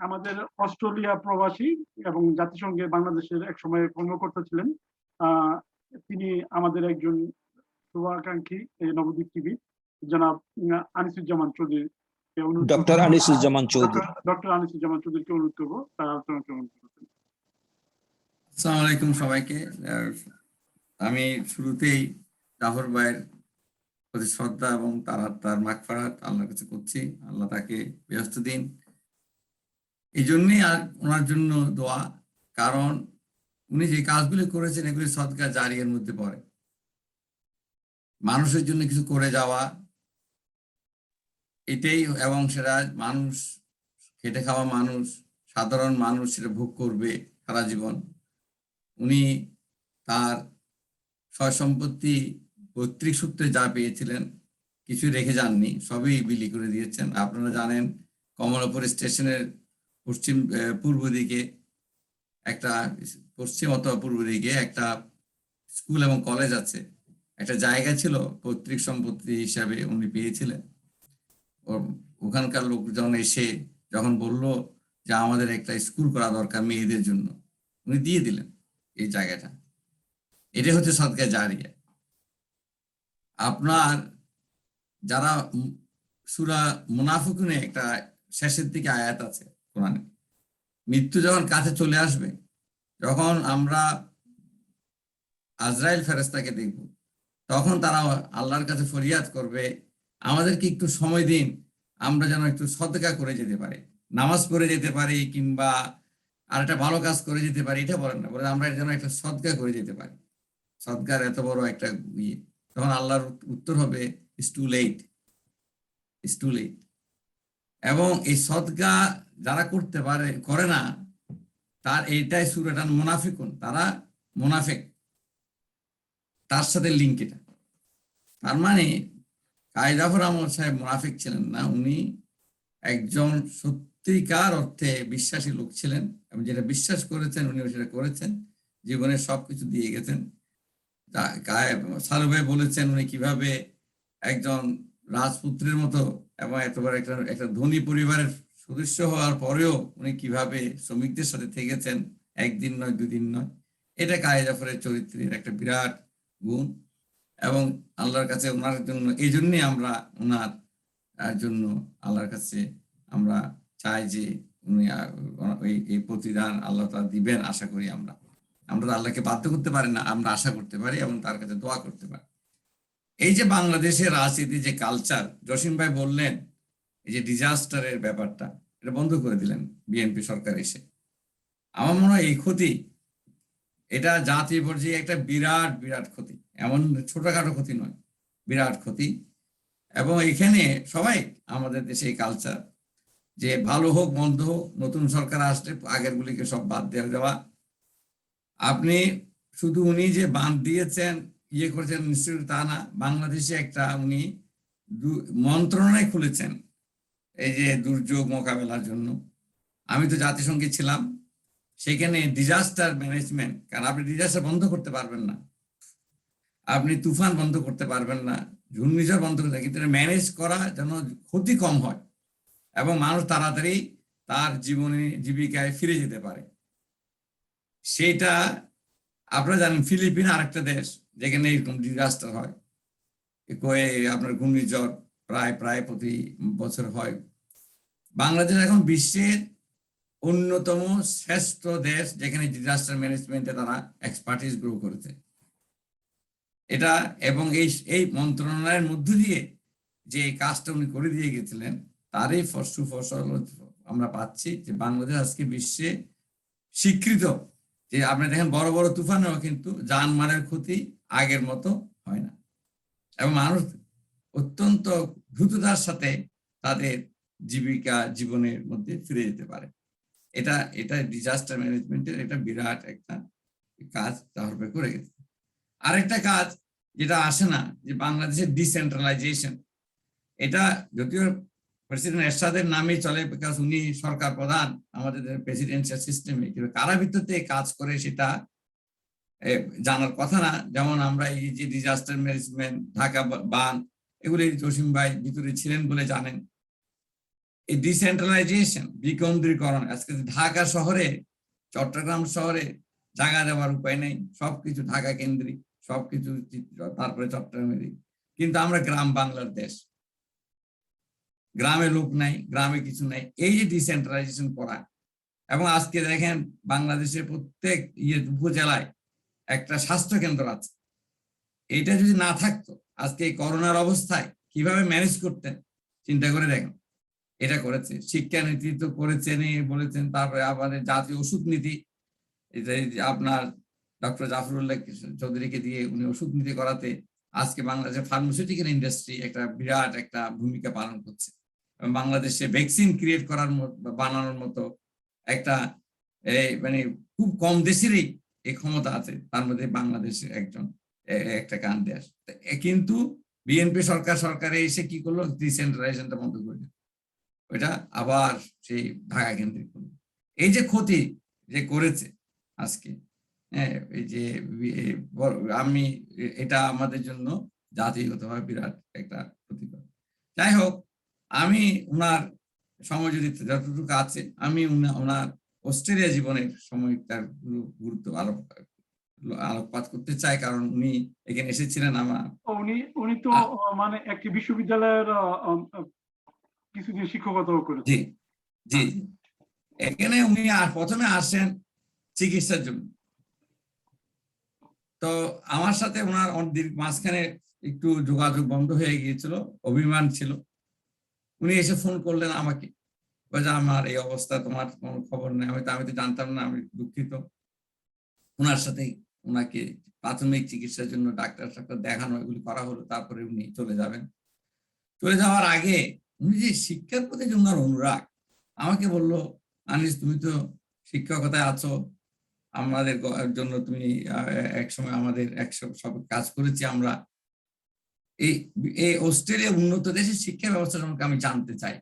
আমাদের অস্ট্রেলিয়া প্রবাসী এবং জাতিসংঘে বাংলাদেশের এক সময় কর্মকর্তা ছিলেন, তিনি আমাদের একজন শুভাকাঙ্ক্ষী নবদ্বীপ টিভি, জনাব আনিসুজ্জামান চৌধুরী, ডক্টর আনিসুজ্জামান চৌধুরীকে অনুরোধ করবো তার আলোচনা গ্রহণ করতেন। আসসালামু আলাইকুম সবাইকে। আমি শুরুতেই জাফর ভাইয়ের প্রতি শ্রদ্ধা এবং তার মাগফিরাত আল্লাহর কাছে করছি, আল্লাহ তাকে বেহেশত দিন। এই জন্যই আর ওনার জন্য দোয়া, কারণ উনি যে কাজগুলি করেছেন এগুলি সদকা জারিয়ার মধ্যে পড়ে। মানুষের জন্য কিছু করে যাওয়া, এটাই, এবং সেটা মানুষ, খেটে খাওয়া মানুষ, সাধারণ মানুষ সেটা ভোগ করবে সারা জীবন। উনি তার সয় সম্পত্তি পৈতৃক সূত্রে যা পেয়েছিলেন কিছু রেখে যাননি, সবই বিলি করে দিয়েছেন। আপনারা জানেন কমলাপুর স্টেশনের পূর্ব দিকে একটা, পশ্চিম অথবা পূর্ব দিকে একটা স্কুল এবং কলেজ আছে, একটা জায়গা ছিল পৈতৃক সম্পত্তি হিসাবে উনি পেয়েছিলেন। ওখানকার লোকজন এসে যখন বলল যে আমাদের একটা স্কুল করা দরকার মেয়েদের জন্য, উনি দিয়ে দিলেন এই জায়গাটা। এটা হচ্ছে সদকা জারিয়া। আপনার যারা সূরা মুনাফিকুনে একটা শেষের দিকে আয়াত আছে কোরআনে, মৃত্যু যখন কাছে চলে আসবে, যখন আমরা আজরাইল ফেরেশতাকে দেখব, তখন তারা আল্লাহর কাছে ফরিয়াদ করবে, আমাদেরকে একটু সময় দিন, আমরা যেন একটু সদকা করে যেতে পারি, নামাজ পড়ে যেতে পারি, কিংবা আর একটা ভালো কাজ করে যেতে পারি। এটা বলেন না, বলে আমরা যেন একটা সদকা করে যেতে পারি। সদকার এত বড় একটা ইয়ে, তখন আল্লাহর উত্তর হবে it's too late, it's too late. এবং এই সদকা যারা করতে পারে, করে না, তার এইটাই সূরাটার মুনাফিকুন, তারা মুনাফিক, তার সাথে লিঙ্ক এটা। তার মানে কাজী জাফর আহমদ সাহেব মুনাফিক ছিলেন না, উনি একজন সত্যিকার অর্থে বিশ্বাসী লোক ছিলেন, এবং যেটা বিশ্বাস করেছেন উনি সেটা করেছেন, জীবনে সবকিছু দিয়ে গেছেন। সালু ভাই বলেছেন উনি কিভাবে একজন রাজপুত্রের মতো এবং এতবার একটা ধনী পরিবারের সদস্য হওয়ার পরেও উনি কিভাবে শ্রমিকদের সাথে থেকেছেন, একদিন নয় দুদিন নয়। এটা কাজী জাফরের চরিত্রের একটা বিরাট গুণ, এবং আল্লাহর কাছে ওনার জন্য, এই জন্যই আমরা ওনার জন্য আল্লাহর কাছে আমরা চাই যে উনি এই প্রতিদান আল্লাহ তাআলা দিবেন, আশা করি। আমরা তো আল্লাহকে বাধ্য করতে পারি না, আমরা আশা করতে পারি এবং তার কাছে দোয়া করতে পারি। এই যে বাংলাদেশের রাজনীতি যে কালচার, জসিম ভাই বললেন এই যে ডিজাস্টারের ব্যাপারটা, এটা বন্ধ করে দিলেন বিএনপি সরকার এসে। আমার মনে হয় এই ক্ষতি, এটা জাতীয় পর্যায়ে একটা বিরাট বিরাট ক্ষতি, এমন ছোটখাটো ক্ষতি নয়, বিরাট ক্ষতি। এবং এখানে সবাই, আমাদের দেশে এই কালচার যে ভালো হোক মন্দ হোক, নতুন সরকার আসলে আগের গুলিকে সব বাদ দিয়ে দেওয়া। আপনি শুধু উনি যে বাঁধ দিয়েছেন, ইয়ে করেছেন নিশ্চয়ই তা না, বাংলাদেশে একটা উনি মন্ত্রণালয় খুলেছেন এই যে দুর্যোগ মোকাবেলার জন্য। আমি তো জাতিসংঘে ছিলাম, সেখানে ডিজাস্টার ম্যানেজমেন্ট, কারণ আপনি ডিজাস্টার বন্ধ করতে পারবেন না, আপনি তুফান বন্ধ করতে পারবেন না, ঘূর্ণিঝড় বন্ধ করতে, কিন্তু ম্যানেজ করা যেন ক্ষতি কম হয় এবং মানুষ তাড়াতাড়ি তার জীবিকায় ফিরে যেতে পারে। সেটা আপনারা জানেন, ফিলিপিন আরেকটা দেশ যেখানে এরকম ডিজাস্টার হয়, আপনার ঘূর্ণিঝড় প্রায় প্রতি বছর হয়। বাংলাদেশ এখন বিশ্বের অন্যতম শ্রেষ্ঠ দেশ যেখানে ডিজাস্টার ম্যানেজমেন্টে তারা এক্সপার্টিস গ্রো করেছে। এটা এবং এই মন্ত্রণালয়ের মধ্য দিয়ে যে কাজটা উনি করে দিয়ে গেছিলেন, তারই সুফসল আমরা পাচ্ছি যে বাংলাদেশ আজকে বিশ্বে স্বীকৃত। যে আপনি দেখেন বড় বড় তুফানেও কিন্তু জানমালের ক্ষতি আগের মতো হয় না, এবং মানুষ অত্যন্ত দ্রুততার সাথে তাদের জীবনের মধ্যে ফিরে যেতে পারে। এটা ডিজাস্টার ম্যানেজমেন্টের একটা বিরাট একটা কাজ তাহলে করে গেছে। আরেকটা কাজ যেটা আসে না, যে বাংলাদেশের ডিসেন্ট্রালাইজেশন, এটা যদিও প্রেসিডেন্ট এরশাদের নামেই চলে, বিকজ উনি সরকার প্রধান আমাদের প্রেসিডেন্সিয়াল সিস্টেমে, কিন্তু কারা ভিত্তিতে কাজ করে সেটা জানার কথা না। যেমন আমরা এই যে ডিজাস্টার ম্যানেজমেন্ট, ঢাকা বান, এগুলি জসিম ভাই ভিতরে ছিলেন বলে জানেন। এই ডিসেন্ট্রালাইজেশন, বিকেন্দ্রীকরণ, আজকে ঢাকা শহরে, চট্টগ্রাম শহরে জায়গা দেওয়ার উপায় নেই, সবকিছু ঢাকা কেন্দ্রিক, সবকিছু, তারপরে চট্টগ্রামের। কিন্তু আমরা গ্রাম বাংলার দেশ, গ্রামে লোক নাই, গ্রামে কিছু নাই। এই যে ডিসেন্ট্রালাইজেশন করা, এবং আজকে দেখেন বাংলাদেশের প্রত্যেক উপজেলায় একটা স্বাস্থ্য কেন্দ্র আছে। এটা যদি না থাকতো, আজকে এই করোনার অবস্থায় কিভাবে ম্যানেজ করতেন চিন্তা করে দেখেন। এটা করেছে, শিক্ষানীতি তো করেছেনই বলেছেন, তারপরে আমাদের জাতীয় ওষুধ নীতি, আপনার ডক্টর জাফরুল্লাহ চৌধুরীকে দিয়ে উনি ওষুধ নীতি করাতে আজকে বাংলাদেশের ফার্মাসিউটিক্যাল ইন্ডাস্ট্রি একটা বিরাট একটা ভূমিকা পালন করছে। বাংলাদেশে ভ্যাকসিন ক্রিয়েট করার বানানোর মতো একটা মানে খুব কম দেশেরই এই ক্ষমতা আছে, তার মধ্যে বাংলাদেশের একটা কান দেশ। কিন্তু বিএনপি সরকারে এসে কি করলো, ডিসেন্ট্রালাইজেশনটা বন্ধ করে দিল। ওইটা আবার সেই ঢাকা কেন্দ্রিক করলো। এই যে ক্ষতি যে করেছে আজকে, হ্যাঁ, এই যে আমি এটা আমাদের জন্য জাতিগতভাবে বিরাট একটা ক্ষতিকর। যাই হোক, আমি ওনার সময় যদি যতটুকু আছে আমি ওনার অস্ট্রেলিয়া জীবনের সময়টার গুরুত্ব আলোকপাত করতে চাই, কারণ উনি এখানে এসেছিলেন। উনি তো মানে একটি বিশ্ববিদ্যালয়ের কিছুদিন শিক্ষকতাও করেছেন। জি জি, এখানে উনি প্রথমে আসেন চিকিৎসার জন্য। তো আমার সাথে ওনার মাঝখানে একটু যোগাযোগ বন্ধ হয়ে গিয়েছিল, অভিমান ছিল। উনি এসে ফোন করলেন আমাকে, আমার এই অবস্থা, তোমার কোনো খবর নেই। আমি তো জানতাম না, আমি দুঃখিত। ওনার সাথে ওনাকে প্রাথমিক চিকিৎসার জন্য ডাক্তার দেখানো, এগুলি করা হলো। তারপরে উনি চলে যাবেন। চলে যাওয়ার আগে উনি যে শিক্ষার প্রতি যে ওনার অনুরাগ, আমাকে বললো, আনিস তুমি তো শিক্ষকতায় আছো, আমাদের জন্য তুমি একসময় আমাদের সব কাজ করেছি আমরা। এই অস্ট্রেলিয়া উন্নত দেশের শিক্ষা ব্যবস্থা সম্পর্কে আমি জানতে চাই।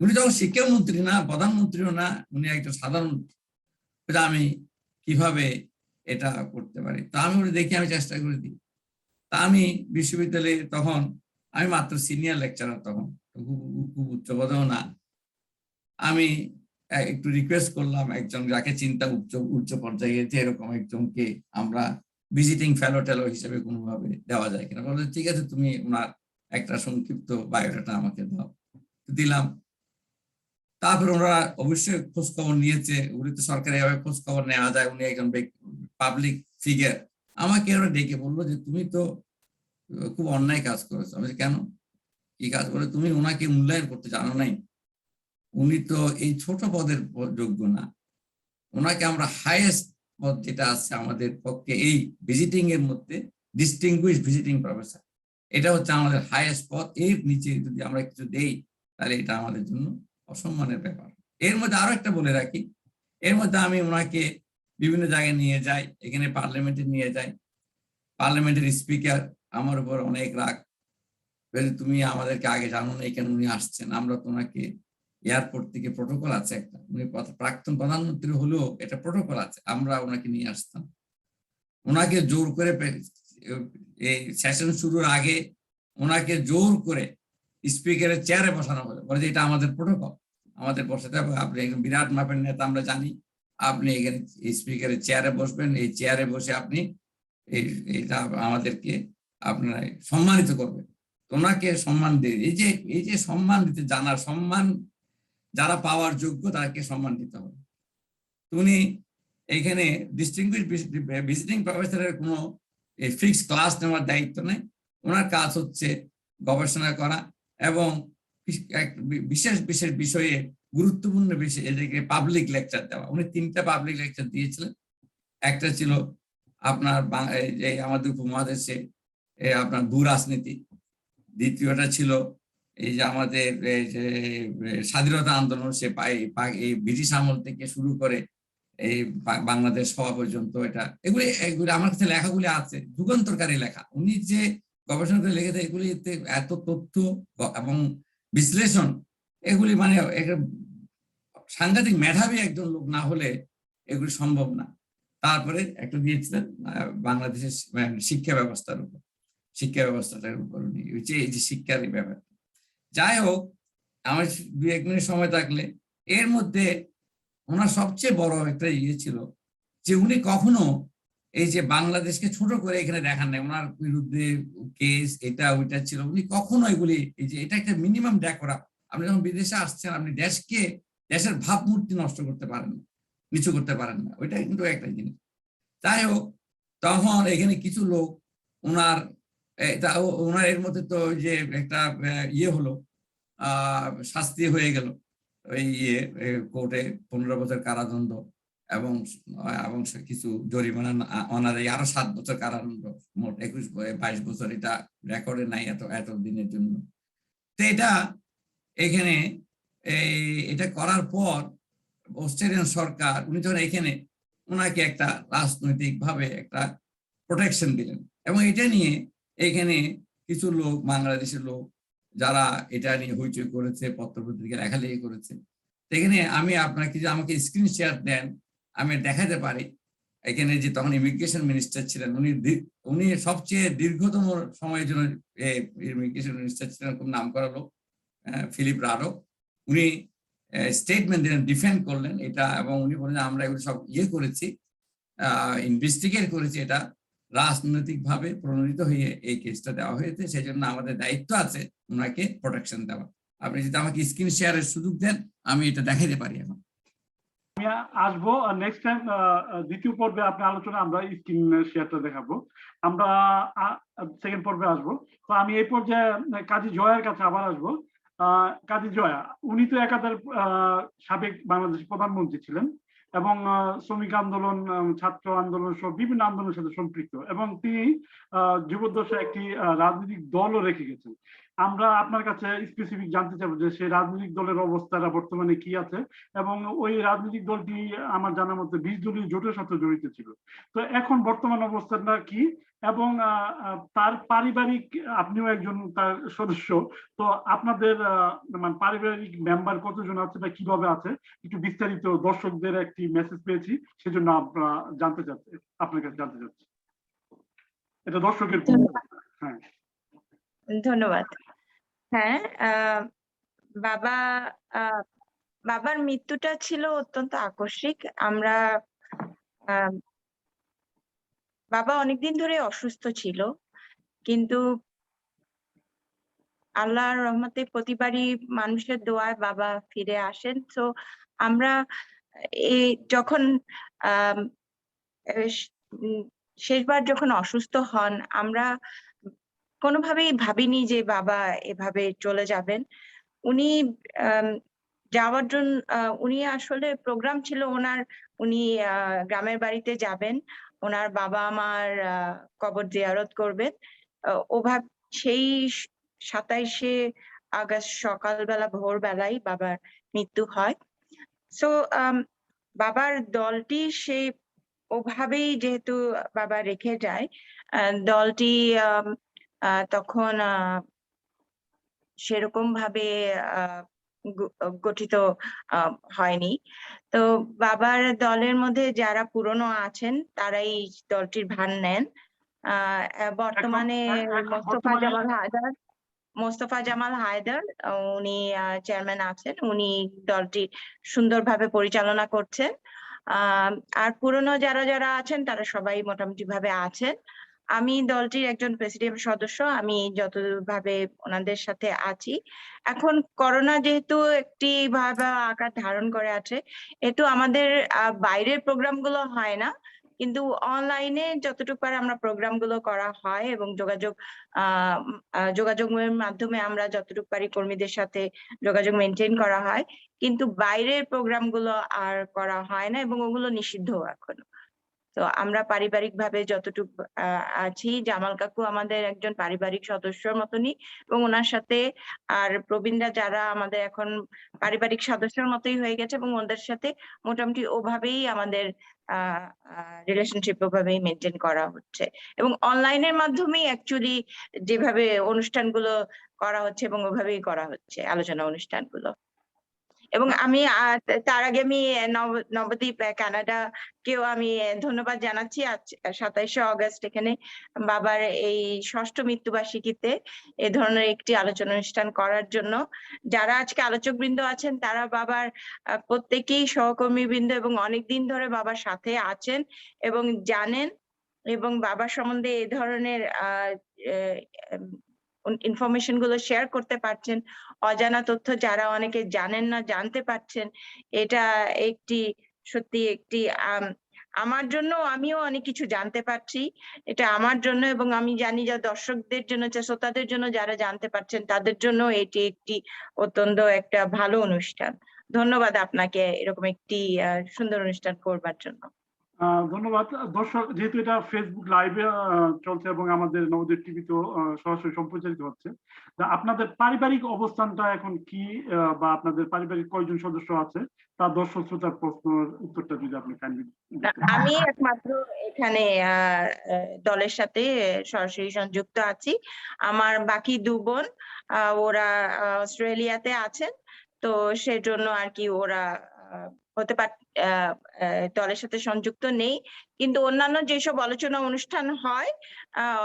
উনি যখন শিক্ষামন্ত্রী না, প্রধানমন্ত্রীও না, উনি একটা সাধারণ, আমি কিভাবে এটা করতে পারি। তা আমি দেখি, আমি চেষ্টা করে দিই। তা আমি বিশ্ববিদ্যালয়ে তখন আমি মাত্র সিনিয়র লেকচারার, তখন খুব উচ্চ পদেও না। আমি একটু রিকোয়েস্ট করলাম একজন যাকে চিন্তা উচ্চ পর্যায়ে, যে এরকম একজনকে আমরা ভিজিটিং ফেলো টেলো হিসেবে কোনোভাবে দেওয়া যায় কিনা। বলতে ঠিক আছে, তুমি ওনার একটা সংক্ষিপ্ত বায়োডাটা আমাকে দাও। দিলাম। তারপর ওনারা অবশ্যই খোঁজ খবর নিয়েছে। উনি তো সরকারি ভাবে খোঁজ খবর নেওয়া যায়, উনি একজন পাবলিক ফিগার। আমাকে ওরা ডেকে বললো যে তুমি তো খুব অন্যায় কাজ করেছো। আমি কেন, কি কাজ করে? তুমি ওনাকে মূল্যায়ন করতে জানো নাই। উনি তো এই ছোট পদের যোগ্য না, ওনাকে আমরা হাইয়েস্ট পদ যেটা আছে আমাদের পক্ষে এই ভিজিটিং এর মধ্যে, ডিস্টিংগুইশ ভিজিটিং প্রফেসর, এটা হচ্ছে আমাদের হাইয়েস্ট পদ। এর নিচে যদি আমরা কিছু দেই তাহলে এটা আমাদের জন্য অসম্মানের ব্যাপার। এর মধ্যে আরো একটা বলে রাখি, এর মধ্যে আমি ওনাকে বিভিন্ন জায়গায় নিয়ে যাই, এখানে পার্লামেন্টে নিয়ে যাই। পার্লামেন্টের স্পিকার আমার উপর অনেক রাগ, তুমি আমাদেরকে আগে জানো না, এখানে উনি আসছেন, আমরা তো ওনাকে এয়ারপোর্ট থেকে প্রটোকল আছে একটা, উনি প্রাক্তন প্রধানমন্ত্রী হলেও এটা প্রটোকল আছে, আমরা ওনাকে নিয়ে আসতাম। ওনাকে জোর করে এই সেশন শুরুর আগে ওনাকে জোর করে স্পিকারের চেয়ারে বসানো হলো, বলে যে এটা আমাদের প্রটোকল, আমাদের বসাতে হবে। আপনি একজন বিরাট মাপের নেতা, আমরা জানি, আপনি এখানে স্পিকারের চেয়ারে বসবেন, এই চেয়ারে বসে আপনি এইটা আমাদেরকে আপনারা সম্মানিত করবেন। ওনাকে সম্মান দিয়ে, এই যে সম্মান দিতে জানার, সম্মান যারা পাওয়ার যোগ্য তাকে সম্মান দিতে হবে। উনি এখানে ডিস্টিংগুইশ ভিজিটিং প্রফেসরের কোনো ফিক্সড ক্লাস নেওয়ার দায়িত্ব নেই। ওনার কাজ হচ্ছে গবেষণা করা এবং বিশেষ বিশেষ বিষয়ে, গুরুত্বপূর্ণ বিষয়ে এদেরকে পাবলিক লেকচার দেওয়া। উনি 3টা পাবলিক লেকচার দিয়েছিলেন। একটা ছিল আপনার আমাদের উপমহাদেশে আপনার ভূ রাজনীতি, দ্বিতীয়টা ছিল এই যে আমাদের যে স্বাধীনতা আন্দোলন, সে এই ব্রিটিশ আমল থেকে শুরু করে এই বাংলাদেশ হওয়া পর্যন্ত, এগুলি আমার কাছে লেখাগুলি আছে, যুগান্তরকারী লেখা। উনি যে গবেষণা করে লিখেছে, এগুলিতে এত তথ্য এবং বিশ্লেষণ, এগুলি মানে সাংঘাতিক মেধাবী একজন লোক না হলে এগুলি সম্ভব না। তারপরে একটা দিয়েছিলেন বাংলাদেশের শিক্ষা ব্যবস্থার উপর, শিক্ষা ব্যবস্থাটার উপর উনি এই যে শিক্ষার ব্যাপার। যাই হোক, আমার 2-1 মিনিট সময় থাকলে, এর মধ্যে ওনার সবচেয়ে বড় একটা ইয়ে ছিল যে উনি কখনো এই যে বাংলাদেশকে ছোট করে এখানে দেখান নাই। ওনার বিরুদ্ধে কেস এটা ওইটা ছিল, উনি কখনো এগুলি, এই যে এটা একটা মিনিমাম ডেকোরাম। আপনি যখন বিদেশে আসছেন, আপনি দেশের ভাবমূর্তি নষ্ট করতে পারেন না, নিচু করতে পারেন না, ওইটা কিন্তু একটা জিনিস। যাই হোক, তখন এখানে কিছু লোক ওনার এর মধ্যে তো যে একটা ইয়ে হলো, শাস্তি হয়ে গেল, ওই কোর্টে 15 বছর কারাদণ্ড এবং কিছু জরিমানা অনারে আরো 7 বছর কারাদণ্ড, মোট 22 বছর। এটা রেকর্ডে নাই এত দিনের জন্য। তো এটা এখানে এটা করার পর অস্ট্রেলিয়ান সরকার, উনি যখন এখানে, ওনাকে একটা রাজনৈতিক ভাবে একটা প্রোটেকশন দিলেন। এবং এটা নিয়ে এখানে কিছু লোক, বাংলাদেশের লোক, যারা এটা নিয়ে হইচই করেছে, পত্রপত্রিকা লেখালেখি করেছে। সেখানে আমি আপনাকে যে আমাকে স্ক্রিন শেয়ার দেন, আমি দেখাতে পারি। এখানে যে তখন ইমিগ্রেশন মিনিস্টার ছিলেন, উনি সবচেয়ে দীর্ঘতম সময়ের জন্য ইমিগ্রেশন মিনিস্টার ছিলেন, খুব নাম করা লোক, ফিলিপ রাডো। উনি স্টেটমেন্ট দিলেন, ডিফেন্ড করলেন এটা, এবং উনি বললেন আমরা এগুলো সব করেছি, ইনভেস্টিগেট করেছি, এটা রাজনৈতিকভাবে প্রণোদিত হয়ে এই কেসটা দেওয়া হয়েছে, সেই জন্য আমাদের দায়িত্ব আছে ওনাকে প্রোটেকশন দেওয়া। আপনি যদি আমাকে স্ক্রিন শেয়ারের সুযোগ দেন, আমি এটা দেখাতে পারি। এখন আমি আসবো নেক্সট টাইম, দ্বিতীয় পর্বে আপনার আলোচনা আমরা স্ক্রিন শেয়ারটা দেখাবো। আমরা সেকেন্ড পর্বে আসবো। তো আমি এই পর্যায়ে কাজী জয়ার কাছে আবার আসবো। কাজী জয়া, উনি তো একাধারে সাবেক বাংলাদেশ প্রধানমন্ত্রী ছিলেন এবং শ্রমিক আন্দোলন, ছাত্র আন্দোলন সহ বিভিন্ন আন্দোলনের সাথে সম্পৃক্ত, এবং তিনি যুবদশায় একটি রাজনৈতিক দলও রেখে গেছেন। আমরা আপনার কাছে স্পেসিফিক জানতে চাইবো যে সেই রাজনৈতিক দলের অবস্থাটা বর্তমানে কি আছে, এবং ওই রাজনৈতিক দলটি আমার জানা মতে 20 দলীয় জোটের সাথে জড়িত ছিল। তো এখন বর্তমান অবস্থাটা কি, এবং তার পারিবারিক, আপনিও একজন তার সদস্য, তো আপনাদের মানে পারিবারিক মেম্বার কতজন আছে বা কিভাবে আছে, একটু বিস্তারিত দর্শকদের একটি মেসেজ পেয়েছি, সেজন্য আমরা জানতে চাচ্ছি, আপনার কাছে জানতে চাচ্ছি। এটা দর্শকের হ্যাঁ, ধন্যবাদ। হ্যাঁ, বাবার মৃত্যুটা ছিল অত্যন্ত আকস্মিক। আমরা বাবা অনেকদিন ধরে অসুস্থ ছিল, কিন্তু আল্লাহর রহমতে প্রতিবারই মানুষের দোয়ায় বাবা ফিরে আসেন। তো আমরা যখন শেষবার যখন অসুস্থ হন, আমরা কোনোভাবেই ভাবিনি যে বাবা এভাবে চলে যাবেন। উনি যাওয়ার জন্য, উনি আসলে প্রোগ্রাম ছিল ওনার, উনি গ্রামের বাড়িতে যাবেন, ওনার বাবা মার কবর জিয়ারত করবেন। ওভাবে সেই 27শে আগস্ট সকালবেলা ভোরবেলায় বাবার মৃত্যু হয়। সো বাবার দলটি সেই ওভাবেই যেহেতু বাবা রেখে যায়, দলটি তখন সেরকম ভাবে গঠিত হয়নি। তো বাবার দলের মধ্যে যারা পুরনো আছেন তারাই দলটির ভার নেন। বর্তমানে মোস্তফা জামাল হায়দার উনি চেয়ারম্যান আছেন, উনি দলটি সুন্দরভাবে পরিচালনা করছেন। আর পুরনো যারা যারা আছেন তারা সবাই মোটামুটি ভাবে আছেন। আমি দলটির একজন প্রেসিডেন্ট সদস্য, আমি যতভাবে ওনাদের সাথে আছি। এখন করোনা যেহেতু একটি ভয়াবহ আকার ধারণ করে আছে, এতো আমাদের বাইরের প্রোগ্রাম গুলো হয় না, কিন্তু অনলাইনে যতটুকু পারে আমরা প্রোগ্রাম গুলো করা হয়, এবং যোগাযোগের মাধ্যমে আমরা যতটুকু পারি কর্মীদের সাথে যোগাযোগ মেনটেন করা হয়, কিন্তু বাইরের প্রোগ্রাম গুলো আর করা হয় না, এবং ওগুলো নিষিদ্ধ এখনো। তো আমরা পারিবারিক ভাবে যতটুকু আছি, জামাল কাকু আমাদের একজন পারিবারিক সদস্যর মতনই, এবং ওনার সাথে আর প্রবীণরা যারা আমাদের এখন পারিবারিক সদস্যের মতোই হয়ে গেছে, এবং ওদের সাথে মোটামুটি ওভাবেই আমাদের রিলেশনশিপ ওভাবেই মেনটেন করা হচ্ছে, এবং অনলাইনের মাধ্যমেই অ্যাকচুয়ালি যেভাবে অনুষ্ঠানগুলো করা হচ্ছে এবং ওভাবেই করা হচ্ছে আলোচনা অনুষ্ঠানগুলো। এবং আমি তার আগে আমি নবদ্বীপ কানাডা কেও আমি ধন্যবাদ জানাচ্ছি। আজ 27শে অগস্ট এখানে বাবার এই 6ষ্ঠ মৃত্যুবার্ষিকীতে এ ধরনের একটি আলোচনা অনুষ্ঠান করার জন্য। যারা আজকে আলোচক বৃন্দ আছেন তারা বাবার প্রত্যেকেই সহকর্মী বৃন্দ, এবং অনেকদিন ধরে বাবার সাথে আছেন এবং জানেন, এবং বাবার সম্বন্ধে এই ধরনের ইনফরমেশন গুলো শেয়ার করতে পারছেন। অজানা তথ্য যারা অনেকে জানেন না জানতে পারছেন। এটা সত্যি একটি আমার জন্য, আমিও অনেক কিছু জানতে পারছি, এটা আমার জন্য, এবং আমি জানি যে দর্শকদের জন্য, শ্রোতাদের জন্য যারা জানতে পারছেন তাদের জন্য এটি একটি অত্যন্ত একটা ভালো অনুষ্ঠান। ধন্যবাদ আপনাকে এরকম একটি সুন্দর অনুষ্ঠান করবার জন্য। ধন্যবাদ দর্শক, যেহেতু এটা ফেসবুক লাইভে চলছে এবং আমাদের নবদ্বীপ টিভিতেও সরাসরি সম্প্রচারিত হচ্ছে, তা আপনাদের পারিবারিক অবস্থানটা এখন কি, বা আপনাদের পারিবারিক কয়জন সদস্য আছে, তার দর্শক শ্রোতার প্রশ্নের উত্তরটা যদি আপনি কাইন্ডলি আমি একমাত্র এখানে দলের সাথে সরাসরি সংযুক্ত আছি। আমার বাকি 2 বোন ওরা অস্ট্রেলিয়াতে আছেন, তো সেজন্য আর কি ওরা হতে পার দলের সাথে সংযুক্ত নেই। কিন্তু অন্যান্য যেসব আলোচনা অনুষ্ঠান হয়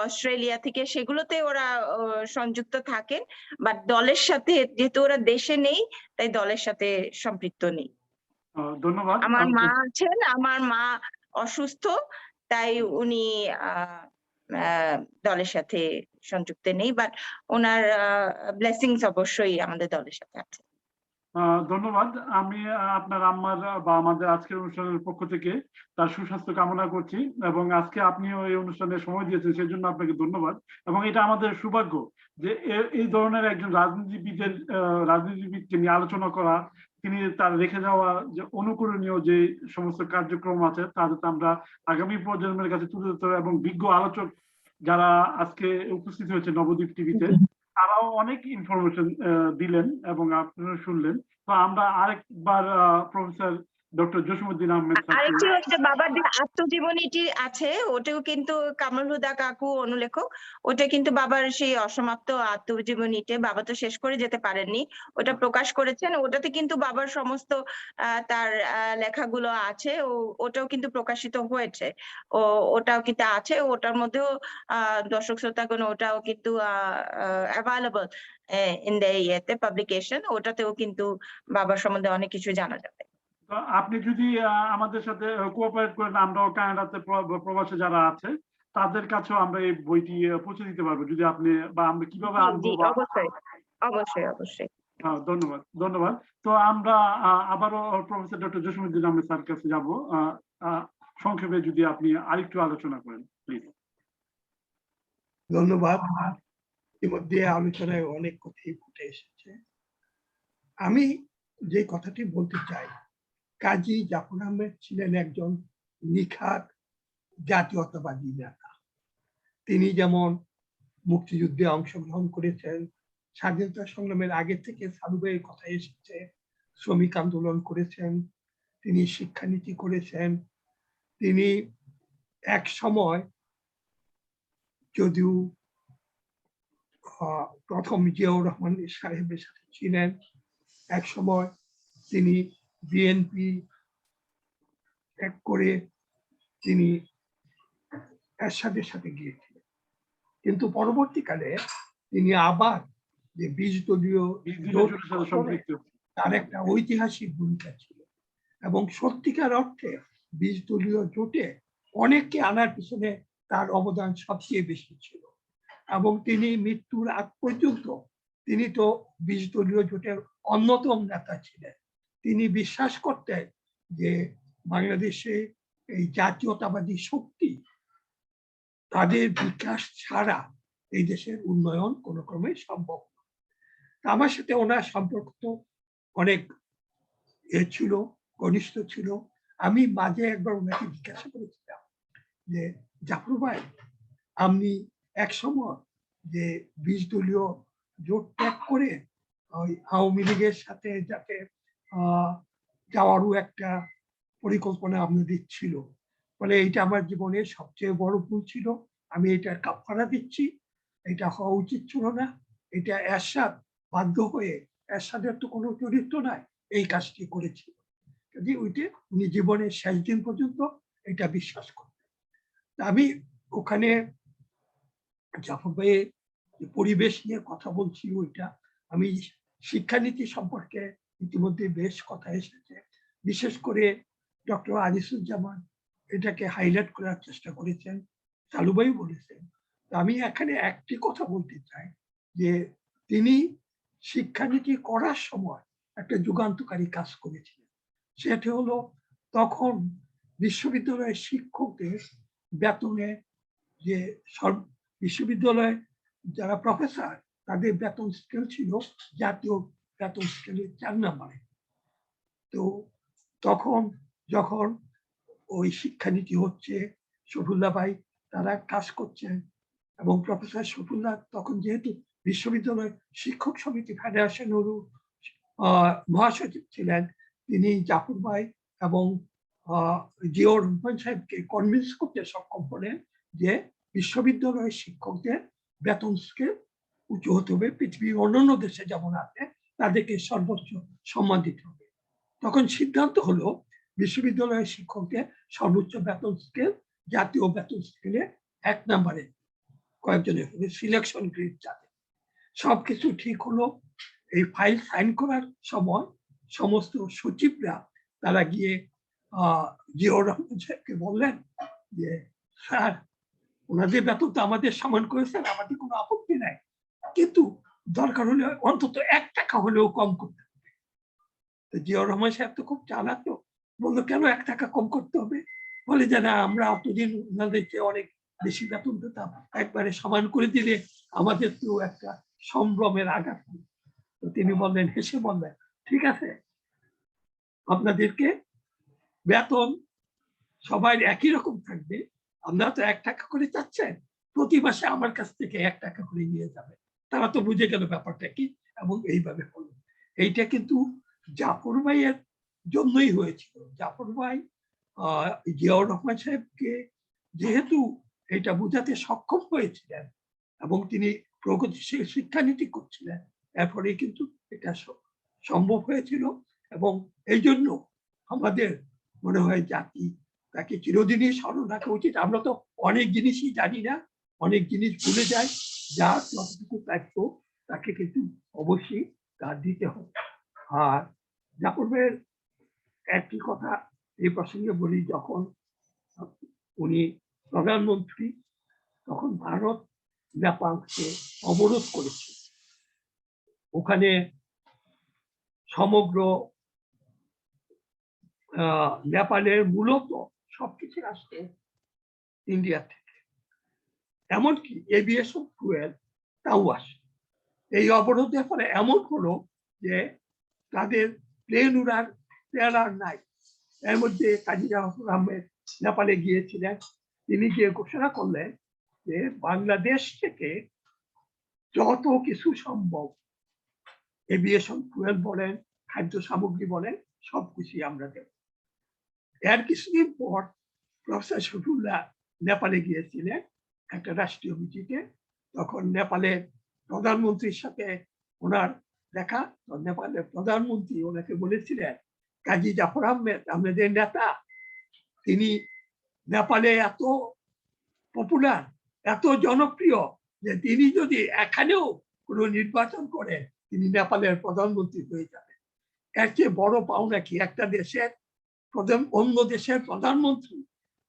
অস্ট্রেলিয়া থেকে, সেগুলোতে ওরা সংযুক্ত থাকেন, বাট দলের সাথে যেহেতু ওরা দেশে নেই, তাই দলের সাথে সম্পৃক্ত নেই। ধন্যবাদ। আমার মা আছেন, আমার মা অসুস্থ, তাই উনি দলের সাথে সংযুক্ত নেই, বাট ওনার ব্লেসিংস অবশ্যই আমাদের দলের সাথে আছে। ধন্যবাদ। আমি আপনার আম্মার বা আমাদের আজকের অনুষ্ঠানের পক্ষ থেকে তার সুস্বাস্থ্য কামনা করছি, এবং আজকে আপনিও এই অনুষ্ঠানে সময় দিয়েছেন, সেই জন্য আপনাকে ধন্যবাদ। এবং এটা আমাদের সৌভাগ্য যে এই ধরনের একজন রাজনীতিবিদকে নিয়ে আলোচনা করা, তিনি তার রেখে যাওয়া যে অনুকরণীয় যে সমস্ত কার্যক্রম আছে তা যাতে আমরা আগামী প্রজন্মের কাছে তুলে ধরতে হবে, এবং বিজ্ঞ আলোচক যারা আজকে উপস্থিত হয়েছে নবদ্বীপ টিভিতে, তারাও অনেক ইনফরমেশন দিলেন এবং আপনারা শুনলেন। তো আমরা আরেকবার প্রফেসর ডক্টর জসিমউদ্দিন আহমেদ আরেকটি হচ্ছে বাবার যে আত্মজীবনীটি আছে, ওটাও কিন্তু কামরুল হুদা কাকু অনুলেখক, ওটা কিন্তু বাবার সেই অসমাপ্ত আত্মজীবনীতে, বাবা তো শেষ করে যেতে পারেননি, ওটা প্রকাশ করেছেন। ওটাতে কিন্তু বাবার সমস্ত তার লেখাগুলো আছে, ওটাও কিন্তু প্রকাশিত হয়েছে, ওটাও কিন্তু আছে। ওটার মধ্যেও দর্শক শ্রোতাগণ ওটাও কিন্তু অ্যাভেলেবল ইন দ্য পাবলিকেশন, ওটাতেও কিন্তু বাবার সম্বন্ধে অনেক কিছু জানা যাবে। তো আপনি যদি আমাদের সাথে কোঅপারেট করেন, আমরাও কানাডাতে প্রবাসে যারা আছে তাদের কাছেও আমরা এই বইটি পৌঁছে দিতে পারবো, যদি আপনি বা আমরা কিভাবে আনবো। অবশ্যই অবশ্যই অবশ্যই। ধন্যবাদ ধন্যবাদ। তো আমরা আবারও professor doctor Jasimuddin Ahmed sir কাছে যাবো। সংক্ষেপে যদি আপনি আরেকটু আলোচনা করেন প্লিজ। ধন্যবাদ। ইতিমধ্যে আলোচনায় অনেক কথাই ফুটে এসেছে। আমি যে কথাটি বলতে চাই, কাজী জাফর আহমেদ ছিলেন একজন নিখাদ জাতীয়তাবাদী নেতা। তিনি যেমন মুক্তিযুদ্ধে অংশগ্রহণ করেছেন, স্বাধীনতা সংগ্রামের আগে থেকে সালুবাইয়ের কথা এসেছে, শ্রমিক আন্দোলন করেছেন, তিনি শিক্ষানীতি করেছেন। তিনি এক সময় যদিও প্রথম জিয়াউর রহমান সাহেবের সাথে ছিলেন, এক সময় তিনি বিএনপি ত্যাগ করে তিনি এরশাদের সাথে গিয়েছিলেন, কিন্তু পরবর্তীকালে তিনি আবার যে 20 দলীয় তার একটা ঐতিহাসিক ভূমিকা ছিল, এবং সত্যিকার অর্থে 20 দলীয় জোটে অনেককে আনার পিছনে তার অবদান সবচেয়ে বেশি ছিল। এবং তিনি মৃত্যুর আগ পর্যন্ত তিনি তো 20 দলীয় জোটের অন্যতম নেতা ছিলেন। তিনি বিশ্বাস করতেন যে বাংলাদেশে এই জাতীয়তাবাদী শক্তি, তাদের বিকাশ ছাড়া এই দেশের উন্নয়ন কোনো ক্রমে সম্ভব না। আমার সাথে ওনার সম্পর্ক তো অনেক ছিল, ঘনিষ্ঠ ছিল। আমি মাঝে একবার ওনাকে জিজ্ঞাসা করেছিলাম যে জাফর ভাই, আপনি এক সময় যে 20 দলীয় জোট ত্যাগ করে ওই আওয়ামী লীগের সাথে যাতে যাওয়ারও একটা পরিকল্পনা আপনাদের ছিল, বলে এইটা আমার জীবনের সবচেয়ে বড় ভুল ছিল, আমি এটার কাফারা দিচ্ছি, এটা হওয়া উচিত ছিল না, এটা এরশাদ বাধ্য হয়ে, এরশাদের তো কোনো চরিত্র নাই, এই কাজটি করেছিল। যদি ওইটা উনি জীবনের শেষ দিন পর্যন্ত এটা বিশ্বাস করতেন। আমি ওখানে জাফর ভাইয়ের পরিবেশ নিয়ে কথা বলছি, ওইটা আমি শিক্ষানীতি সম্পর্কে ইতিমধ্যে বেশ কথা এসেছে, বিশেষ করে ডক্টর আনিসুজ্জামান এটাকে হাইলাইট করার চেষ্টা করেছেন, সালুবাই বলেছেন। আমি এখানে একটি কথা বলতে চাই যে তিনি শিক্ষানীতি করার সময় একটা যুগান্তকারী কাজ করেছিলেন। সেটা হলো তখন বিশ্ববিদ্যালয়ের শিক্ষকদের বেতনে যে বিশ্ববিদ্যালয়ে যারা প্রফেসর তাদের বেতন স্কেল ছিল জাতীয় বেতন স্কেলের 4 নম্বরে। তো তখন যখন ওই শিক্ষানীতি হচ্ছে, শফিউল্লাহ ভাই তারা কাজ করছেন, এবং প্রফেসর শফিউল্লাহ তখন যেহেতু বিশ্ববিদ্যালয় শিক্ষক সমিতি ফেডারেশনেরও মহাসচিব ছিলেন, তিনি জাফর ভাই এবং জিয়াউর রহমান সাহেবকে কনভিন্স করতে সক্ষম হলেন যে বিশ্ববিদ্যালয়ের শিক্ষকদের বেতন স্কেল উঁচু হতে হবে, পৃথিবীর অন্যান্য দেশে যেমন আছে তাদেরকে সর্বোচ্চ সম্মান দিতে হবে। তখন সিদ্ধান্ত হলো বিশ্ববিদ্যালয়ের শিক্ষকদের সর্বোচ্চ বেতন স্কেল জাতীয় বেতন স্কেলে 1 নম্বরে কয়েকজনের সিলেকশন গ্রেড যাতে। সবকিছু ঠিক হলো। এই ফাইল সাইন করার সময় সমস্ত সচিবরা তারা গিয়ে জিয়াউর রহমান সাহেবকে বললেন যে স্যার, ওনাদের বেতন তো আমাদের সমান করেছেন, আমাদের কোনো আপত্তি নাই, কিন্তু দরকার হলে অন্তত 1 টাকা হলেও কম করতে হবে। তো জিয়াউর রহমান সাহেব তো খুব চালাক, তো বললো কেন 1 টাকা কম করতে হবে? বলে যে না, আমরা অতদিন ওনাদের চেয়ে অনেক বেশি বেতন পেতাম, একবারে সমান করে দিলে আমাদের তো একটা সম্ভ্রমের আঘাত। তো তিনি বললেন, হেসে বললেন, ঠিক আছে, আপনাদেরকে বেতন সবাই একই রকম থাকবে, আপনারা তো 1 টাকা করে চাচ্ছেন, প্রতি মাসে আমার কাছ থেকে 1 টাকা করে নিয়ে যাবে। তারা তো বুঝে গেল ব্যাপারটা কি, এবং এইভাবে হলো। এইটা কিন্তু জাফর ভাইয়ের জন্যই হয়েছিল। জাফর ভাই জিয়াউর রহমান সাহেবকে যেহেতু এটা বোঝাতে সক্ষম হয়েছিলেন এবং তিনি প্রগতিশীল শিক্ষানীতি করছিলেন, এরপরে কিন্তু এটা সম্ভব হয়েছিল। এবং এই জন্য আমাদের মনে হয় জাতি তাকে চিরদিনই স্মরণ রাখা উচিত। আমরা তো অনেক জিনিসই জানি না, অনেক জিনিস ভুলে যাই, যার যতটুকু দায়িত্ব তাকে কিন্তু অবশ্যই তার দিতে হবে। আর জাফর ভাইয়ের একটি কথা এই প্রসঙ্গে বলি, যখন উনি প্রধানমন্ত্রী তখন ভারত নেপালকে অবরোধ করেছিল। ওখানে সমগ্র নেপালের মূলত সবকিছু আসছে ইন্ডিয়া থেকে, এমনকি এভিয়েশন ফুয়েল তাও আসে। এই অবরোধের ফলে এমন হলো যে তাদের প্লেন উড়ার প্লেয়ার নাই। এর মধ্যে কাজী জাফর আহমেদ নেপালে গিয়েছিলেন, তিনি গিয়ে ঘোষণা করলেন যে বাংলাদেশ থেকে যত কিছু সম্ভব এভিয়েশন ফুয়েল বলেন, খাদ্য সামগ্রী বলেন, সবকিছুই আমরা দেব। এর কিছুদিন পর প্রফেসর শফিউল্লাহ নেপালে গিয়েছিলেন একটা রাষ্ট্রীয় ভিজিটে। তখন নেপালের প্রধানমন্ত্রীর সাথে ওনার দেখা, নেপালের প্রধানমন্ত্রী ওনাকে বলেছিলেন, কাজী জাফর আহমেদ আমাদের নেতা, তিনি নেপালে এত পপুলার, এত জনপ্রিয় যে তিনি যদি এখানেও কোনো নির্বাচন করেন তিনি নেপালের প্রধানমন্ত্রী হয়ে যাবেন। এর চেয়ে বড় পাওনা কি? একটা দেশের অন্য দেশের প্রধানমন্ত্রী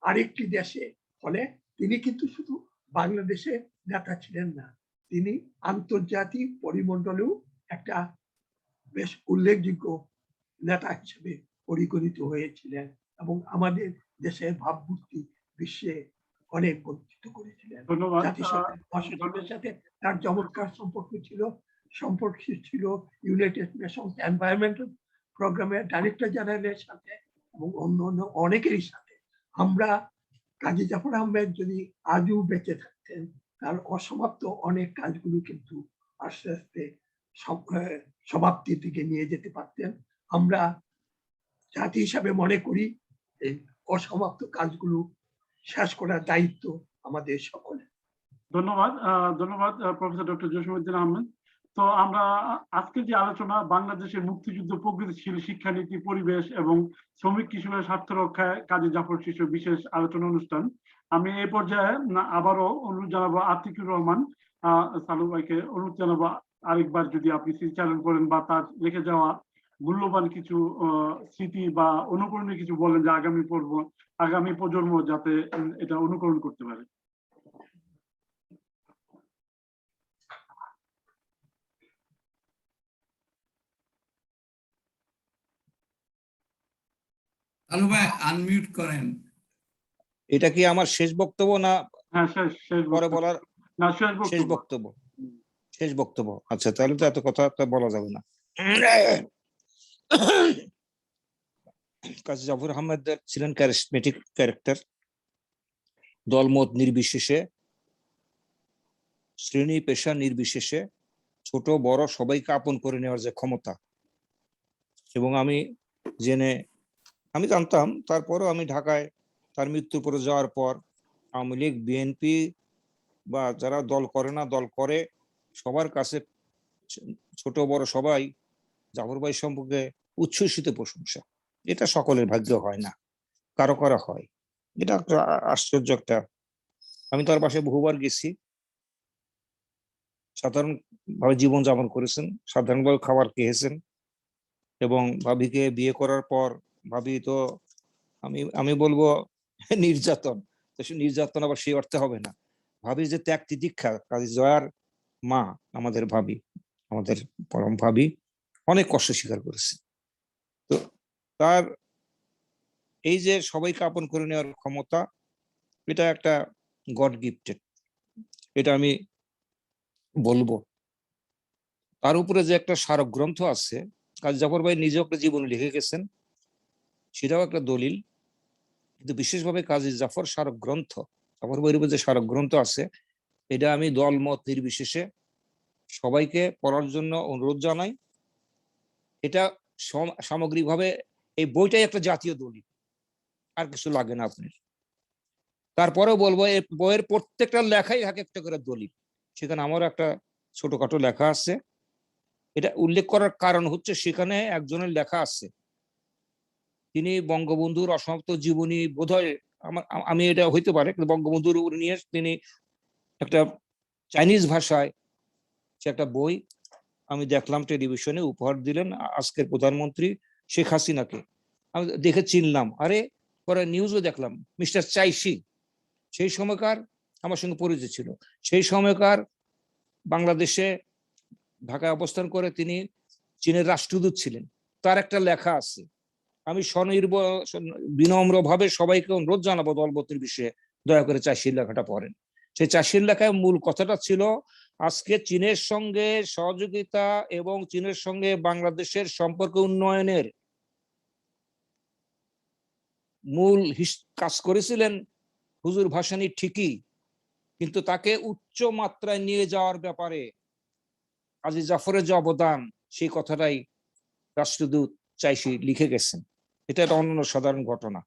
আরেকটি দেশে হলে তিনি কিন্তু শুধু বাংলাদেশের নেতা ছিলেন না, তিনি আন্তর্জাতিক পরিমণ্ডলেও একটা বেশ উল্লেখযোগ্য নেতা হিসেবে পরিগণিত হয়েছিলেন এবং আমাদের দেশের ভাবমূর্তি বিশ্বে অনেক বঞ্চিত করেছিলেন। ধন্যবাদ। জাতিসংঘের সাথে তার চমৎকার সম্পর্ক ছিল ইউনাইটেড নেশনস এনভায়রনমেন্টাল প্রোগ্রামের ডাইরেক্টর জেনারেলের সাথে এবং অন্য অনেকেরই সাথে। আমরা কাজী জাফর আহমেদ যদি আজও বেঁচে থাকতেন, তার অসমাপ্ত অনেক কাজগুলো কিন্তু আস্তে আস্তে সমাপ্তির দিকে নিয়ে যেতে পারতেন। আমরা জাতি হিসাবে মনে করি এই অসমাপ্ত কাজগুলো শেষ করার দায়িত্ব আমাদের সকলের। ধন্যবাদ। ধন্যবাদ প্রফেসর ডক্টর জসীমউদ্দিন আহমেদ। তো আমরা আজকে যে আলোচনা বাংলাদেশের মুক্তিযুদ্ধ, প্রগতিশীল শিক্ষানীতি, পরিবেশ এবং শ্রমিক কৃষকের স্বার্থ রক্ষায় কাজী জাফর শীর্ষক বিশেষ আলোচনা অনুষ্ঠান। আমি এই পর্যায়ে আবারও অনুরোধ জানাবো আতিকুর রহমান সালু ভাইকে, অনুরোধ জানাবো আরেকবার যদি আপনি স্মৃতিচারণ করেন বা তার রেখে যাওয়া মূল্যবান কিছু স্মৃতি বা অনুকরণীয় কিছু বলেন, যে আগামী প্রজন্ম যাতে এটা অনুকরণ করতে পারে। আলু ভাই আনমিউট করেন। এটা কি আমার শেষ বক্তব্য না হ্যাঁ, শেষ পরে বলার? না, শেষ বক্তব্য। শেষ বক্তব্য, আচ্ছা, তাহলে তো এত কথা বলা যাবে না। কাজী জাফর আহমেদ ছিলেন ক্যারিসমেটিক ক্যারেক্টার, দলমত নির্বিশেষে, শ্রেণী পেশা নির্বিশেষে ছোট বড় সবাইকে আপন করে নেওয়ার যে ক্ষমতা। এবং আমি জানতাম, তারপরও আমি ঢাকায় তার মৃত্যুর পরে যাওয়ার পর আওয়ামী লীগ, বিএনপি বা যারা দল করে না দল করে, সবার কাছে ছোট বড় সবাই জাফর ভাই সম্পর্কে উচ্ছ্বসিত প্রশংসা। এটা সকলের ভাগ্য হয় না, কারো কারো হয়। এটা একটা আশ্চর্য একটা। আমি তার পাশে বহুবার গেছি। সাধারণ ভাবে জীবন যাপন করেছেন, সাধারণভাবে খাবার খেয়েছেন। এবং ভাবিকে বিয়ে করার পর ভাবি তো আমি বলবো নির্যাতন, তো সে নির্যাতন আবার সেই অর্থে হবে না। ভাবির যে ত্যাগ তিতিক্ষা, কাজী জয়ার মা আমাদের ভাবি, আমাদের পরম ভাবি অনেক কষ্ট স্বীকার করেছে। তো তার এই যে সবাইকে আপন করে নেওয়ার ক্ষমতা, এটা একটা গড গিফটেড, এটা আমি বলবো। তার উপরে যে একটা স্মারক গ্রন্থ আছে, কাজী জাফর ভাই নিজেও একটা জীবন লিখে গেছেন, সেটাও একটা দলিল। কিন্তু বিশেষভাবে কাজী জাফর স্মারক গ্রন্থ, জাফর ভাইয়ের উপর যে স্মারক গ্রন্থ আছে, এটা আমি দল মত নির্বিশেষে সবাইকে পড়ার জন্য অনুরোধ জানাই। এটা সামগ্রিকভাবে এই বইটাই একটা জাতীয় দলিল, আর কিছু লাগে না আপনার। তারপরেও বলবো এই বইয়ের প্রত্যেকটা লেখাই এক একটা করে দলিল। সেখানে আমারও একটা ছোটখাটো লেখা আছে। এটা উল্লেখ করার কারণ হচ্ছে সেখানে একজনের লেখা আছে, তিনি বঙ্গবন্ধুর অসমাপ্ত জীবনী বোধহয়, আমি এটা হইতে পারে, কিন্তু বঙ্গবন্ধুর নিয়ে তিনি একটা চাইনিজ ভাষায় সে একটা বই আমি দেখলাম টেলিভিশনে উপহার দিলেন আজকের প্রধানমন্ত্রী শেখ হাসিনাকে। আমি দেখে চিনলাম, আরে পরে নিউজও দেখলাম মিস্টার চাইশি, সেই সময়কার আমার সঙ্গে পরিচয় ছিল। সেই সময়কার বাংলাদেশে ঢাকায় অবস্থান করে তিনি চীনের রাষ্ট্রদূত ছিলেন। তার একটা লেখা আছে। আমি বিনম্রভাবে সবাইকে অনুরোধ জানাবো দলবতির বিষয়ে দয়া করে চাষির লেখাটা পড়েন। সেই চাষির লেখায় মূল কথাটা ছিল আজকে চীনের সঙ্গে সহযোগিতা এবং চীনের সঙ্গে বাংলাদেশের সম্পর্ক উন্নয়নের মূল কাজ করেছিলেন হুজুর ভাসানী ঠিকই, কিন্তু তাকে উচ্চ মাত্রায় নিয়ে যাওয়ার ব্যাপারে কাজী জাফরের যে অবদান, সেই কথাটাই রাষ্ট্রদূত চাইশি লিখে গেছেন। এটা একটা অন্য সাধারণ ঘটনা।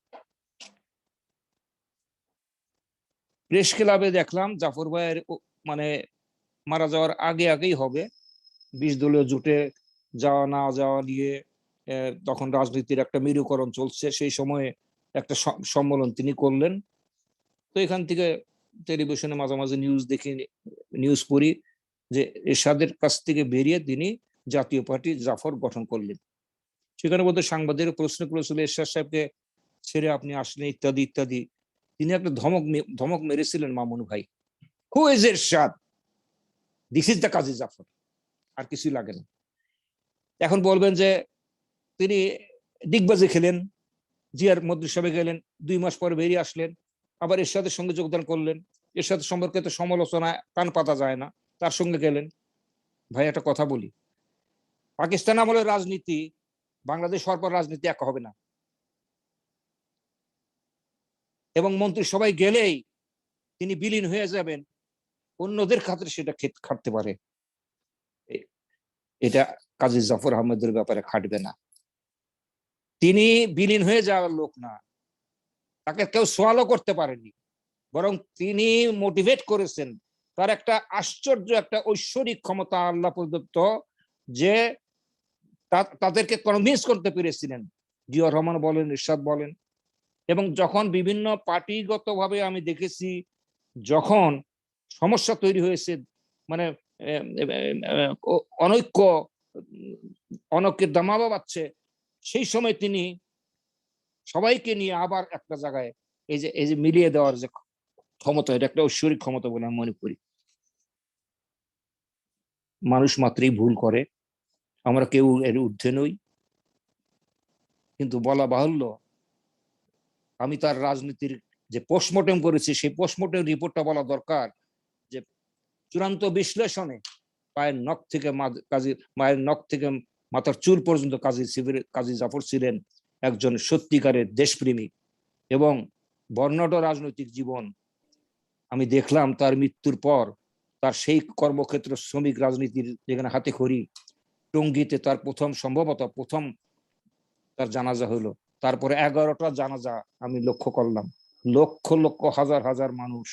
প্রেস ক্লাবে দেখলাম জাফর ভাইয়ের মানে মারা যাওয়ার আগেই হবে 20 দলীয় জোটে যাওয়া না যাওয়া নিয়ে তখন রাজনীতির একটা মেরুকরণ চলছে, সেই সময়ে একটা সম্মেলন তিনি করলেন। তো এখান থেকে টেলিভিশনে মাঝে মাঝে নিউজ দেখি, নিউজ পড়ি যে এরশাদের কাছ থেকে বেরিয়ে তিনি জাতীয় পার্টি জাফর গঠন করলেন। সেখানে বলতে সাংবাদিক প্রশ্ন করেছিল এরশাদ সাহেবকে ছেড়ে আপনি আসলেন ইত্যাদি ইত্যাদি। তিনি একটা ধমক মেরেছিলেন, মামুন ভাই, who is Ershad, this is the Kazi Jafar, আর কিছুই লাগে না। এখন বলবেন যে তিনি ডিগবাজি খেলেন, জিয়ার মন্ত্রিসভায় গেলেন, 2 মাস পরে বেরিয়ে আসলেন, আবার এরশাদের সঙ্গে যোগদান করলেন। এরশাদ সম্পর্কে তো সমালোচনা কান পাতা যায় না, তার সঙ্গে গেলেন। ভাই একটা কথা বলি, পাকিস্তান আমলের রাজনীতি বাংলাদেশ হওয়ার পর রাজনীতি এক হবে না। এবং মন্ত্রিসভায় গেলেই তিনি বিলীন হয়ে যাবেন, অন্যদের খাতিরে সেটা খাটতে পারে। এটা কাজী জাফর আহমেদের ব্যাপারে খাটবে না। তিনি বিলীন হয়ে যাওয়ার লোক না, তাকে কেউ সোয়ালও করতে পারেনি, বরং তিনি মোটিভেট করেছেন। তার একটা আশ্চর্য একটা ঐশ্বরিক ক্ষমতা আল্লাহ প্রদত্ত, যে তাদেরকে কনভিন্স করতে পেরেছিলেন। জিয়াউর রহমান বলেন, ইরশাদ বলেন। এবং যখন বিভিন্ন পার্টিগতভাবে আমি দেখেছি, যখন সমস্যা তৈরি হয়েছে, মানে অনৈক্যের দামাবা বাড়ছে, সেই সময় তিনি সবাইকে নিয়ে আবার একটা জায়গায় এই যে মিলিয়ে দেওয়ার যে ক্ষমতা, এটা একটা ঐশ্বরিক ক্ষমতা বলে আমি মনে করি। মানুষ মাত্রই ভুল করে, আমরা কেউ এর ঊর্ধ্বে নই। কিন্তু বলা বাহুল্য, আমি তার রাজনীতির যে পোস্টমর্টেম করেছি, সেই পোস্টমর্টেম রিপোর্টটা বলা দরকার, যে চূড়ান্ত বিশ্লেষণে মায়ের নখ থেকে মাথার চুল পর্যন্ত কাজী জাফর ছিলেন একজন সত্যিকারের দেশপ্রেমিক এবং বর্ণাঢ্য রাজনৈতিক জীবন। আমি দেখলাম তার মৃত্যুর পর তার সেই কর্মক্ষেত্র শ্রমিক রাজনীতির যেখানে হাতে খড়ি, টঙ্গীতে তার সম্ভবত প্রথম তার জানাজা হলো। তারপরে 11টা জানাজা আমি লক্ষ্য করলাম, লক্ষ লক্ষ হাজার হাজার মানুষ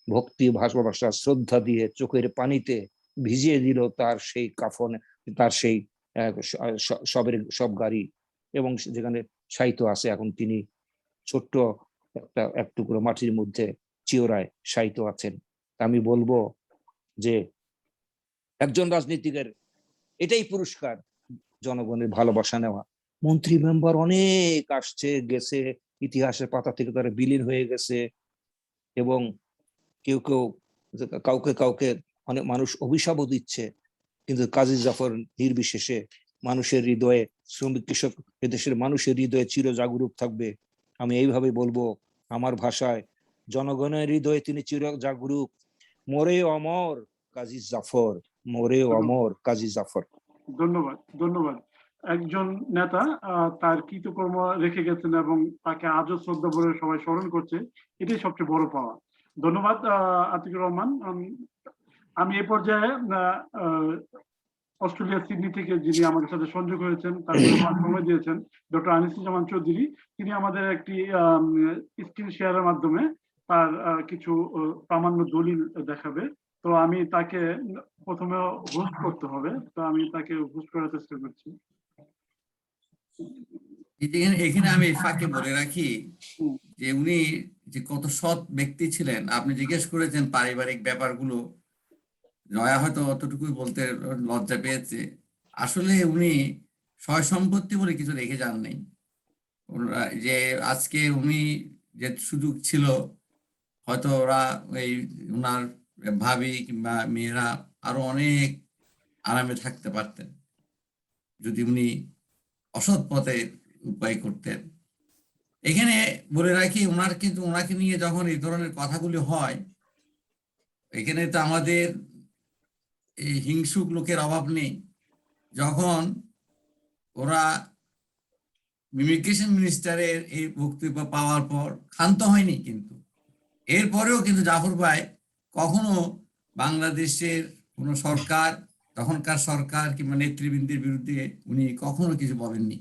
ভক্তি ভালোবাসা শ্রদ্ধা দিয়ে চোখের পানিতে ভিজিয়ে দিল তার সেই কাফনে, তার সেই সব গাড়ি, এবং যেখানে শায়িত আছে এখন তিনি ছোট্ট এক টুকরো মাটির মধ্যে চিওরায় শায়িত আছেন। আমি বলবো যে একজন রাজনীতিকের এটাই পুরস্কার, জনগণের ভালোবাসা নেওয়া। মন্ত্রী মেম্বার অনেক আসছে গেছে, ইতিহাসের পাতা থেকে তারা বিলীন হয়ে গেছে, এবং কেউ কেউ কাউকে কাউকে অনেক মানুষ অভিশাপও দিচ্ছে, কিন্তু কাজী জাফর নির্বিশেষে মানুষের হৃদয়ে, শ্রমিক কৃষক এদেশের মানুষের হৃদয়ে চির জাগরুক থাকবে। আমি এইভাবে বলবো আমার ভাষায়, জনগণের হৃদয়ে তিনি চির জাগরুক, মোরে অমর কাজী জাফর, মোরে অমর কাজী জাফর। ধন্যবাদ, ধন্যবাদ। একজন নেতা তার কৃতকর্ম রেখে গেছেন এবং তাকে আজও শ্রদ্ধা ভরে সবাই স্মরণ করছে, এটাই সবচেয়ে বড় পাওয়া। ধন্যবাদ আতিকুর রহমান। আমি এই পর্যায়ে অস্ট্রেলিয়া সিডনি থেকে যিনি আমাদের সাথে সংযোগ হয়েছেন, তার সময় দিয়েছেন, ডক্টর আনিসুজ্জামান চৌধুরী, তিনি আমাদের একটি স্ক্রিন শেয়ারের মাধ্যমে তার কিছু প্রামাণ্য দলিল দেখাবে। তো আমি তাকে প্রথমে হোস্ট করতে হবে, তো আমি তাকে হোস্ট করার চেষ্টা করছি। এখানে আমি ফাঁকে বলে রাখি যে উনি যে কত সৎ ব্যক্তি ছিলেন। আপনি জিজ্ঞেস করেছেন পারিবারিক ব্যাপারগুলো, জয়া হয়তো অতটুকুই বলতে লজ্জা পেয়েছে। আসলে উনি সয় সম্পত্তি বলে কিছু রেখে যান নাই। যে আজকে উনি যে সুযোগ ছিল, হয়তো ওরা এই ওনার ভাবি কিংবা মেয়েরা আরো অনেক আরামে থাকতে পারতেন যদি উনি অসৎ পথে উপায় করতেন। এখানে বলে রাখি, ওনাকে নিয়ে যখন এই ধরনের কথাগুলি হয়, এখানে তো আমাদের এই হিংসুক লোকের অভাব নেই। যখন ওরা ইমিগ্রেশন মিনিস্টারের এই বক্তব্য পাওয়ার পর ক্ষান্ত হয়নি, কিন্তু এরপরেও কিন্তু জাফর ভাই কখনো বাংলাদেশের কোনো সরকার, তখনকার সরকার কিংবা নেতৃবৃন্দের বিরুদ্ধে উনি কখনো কিছু বলেননি।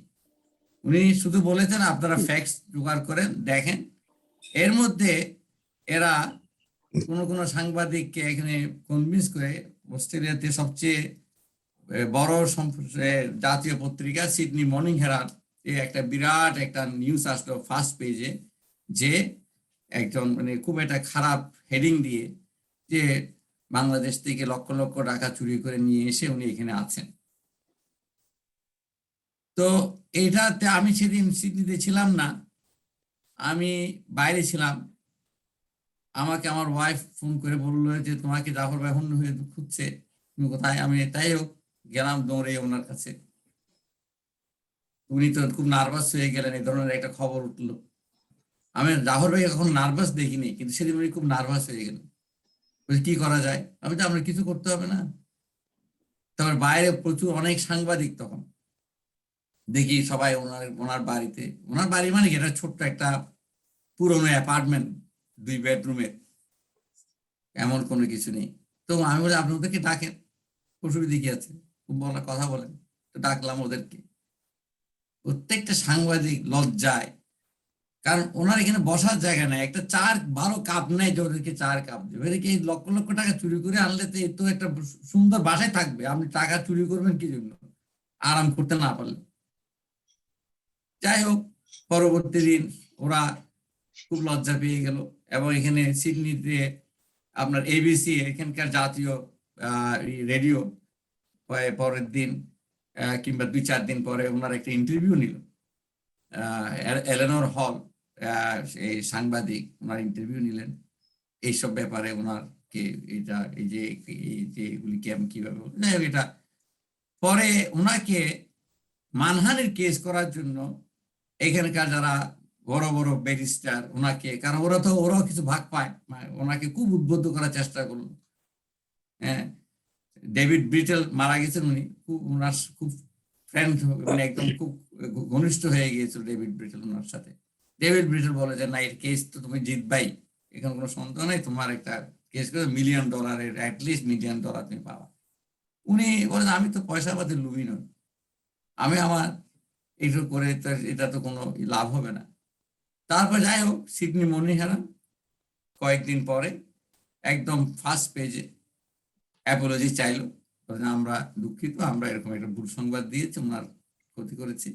উনি শুধু বলেছেন আপনারা ফ্যাক্টস জোগাড় করেন, দেখেন। এর মধ্যে এরা কোনো সাংবাদিককে এখানে কনভিন্স করে, অস্ট্রেলিয়াতে সবচেয়ে বড় জাতীয় পত্রিকা সিডনি মর্নিং হেরাল্ড একটা বিরাট একটা নিউজ আসলো ফার্স্ট পেজে, যে একজন মানে খুব একটা খারাপ হেডিং দিয়ে, যে বাংলাদেশ থেকে লক্ষ লক্ষ টাকা চুরি করে নিয়ে এসে উনি এখানে আছেন। তো এইটাতে আমি সেদিন সিডনিতে ছিলাম না, আমি বাইরে ছিলাম। আমাকে আমার ওয়াইফ ফোন করে বললো যে তোমাকে জাফর ভাই হন্য হয়ে খুঁজছে, তুমি কোথায়? আমি তাই হোক গেলাম দৌড়ে ওনার কাছে। উনি তো খুব নার্ভাস হয়ে গেলেন, এই ধরনের একটা খবর উঠলো। আমি জাফর ভাই এখন নার্ভাস দেখিনি, কিন্তু সেদিন উনি খুব নার্ভাস হয়ে গেলেন। কি করা যায়? আমি তো আমরা কিছু করতে হবে না। তারপর বাইরে প্রচুর অনেক সাংবাদিক, তখন দেখি সবাই ওনার বাড়িতে, ওনার বাড়ি মানে কি, এটা ছোট্ট একটা পুরনো অ্যাপার্টমেন্ট, 2 বেডরুমের, এমন কোনো কিছু নেই। তো আমি বলি আপনি ওদেরকে ডাকেন, অসুবিধা কি আছে, বলা কথা বলেন। তো ডাকলাম ওদেরকে। প্রত্যেকটা সাংবাদিক লজ্জায়, কারণ ওনার এখানে বসার জায়গা নেই, একটা চার ভালো কাপ নেই যে ওদেরকে 4 কাপ দেবে। এদেরকে এই লক্ষ লক্ষ টাকা চুরি করে আনলে তো একটা সুন্দর বাসায় থাকবে, আপনি টাকা চুরি করবেন কি জন্য, আরাম করতে না পারলে। যাই হোক, পরবর্তী দিন ওরা খুব লজ্জা পেয়ে গেল, এবং এখানে সিডনিতে আপনার এবিসি, এখানকার জাতীয় রেডিও, পরের দিন কিংবা 2-4 দিন পরে ওনার একটা ইন্টারভিউ নিল। এলেনর হল এই সাংবাদিক, ওনার ইন্টারভিউ নিলেন এইসব ব্যাপারে, ওনারকে এটা এই যে এগুলি কিভাবে, এটা পরে ওনাকে মানহানির কেস করার জন্য এখানকার যারা বড় বড় ব্যারিস্টার ওনাকে, কারণ ওরাও কিছু ভাগ পায়, ওনাকে খুব উদ্বুদ্ধ করার চেষ্টা করলো। হ্যাঁ, ডেভিড ব্রিটেল মারা গেছেন, উনি খুব ওনার খুব ফ্রেন্ড, মানে একদম খুব ঘনিষ্ঠ হয়ে গিয়েছিল ডেভিড ব্রিটেল ওনার সাথে। ডেভিড ব্রিটেল বলে যে না, এর কেস তো তুমি জিতবাই, এখানে কোনো সন্দেহ নেই, তোমার একটা কেস করে $1 মিলিয়ন, অ্যাটলিস্ট $1 মিলিয়ন তুমি পাবা। উনি বলেন আমি তো পয়সা পাতি লুবি নই, আমি আমার এইসব করে তো এটা তো কোনো লাভ হবে না। তারপর যাই হোক, সিডনি মর্নিং হেরাল্ড কয়েকদিন পরে একদম ফার্স্ট পেজে অ্যাপোলজি চাইলো, আমরা দুঃখিত, আমরা এরকম একটা ভুল সংবাদ দিয়েছি, ওনার ক্ষতি করেছি।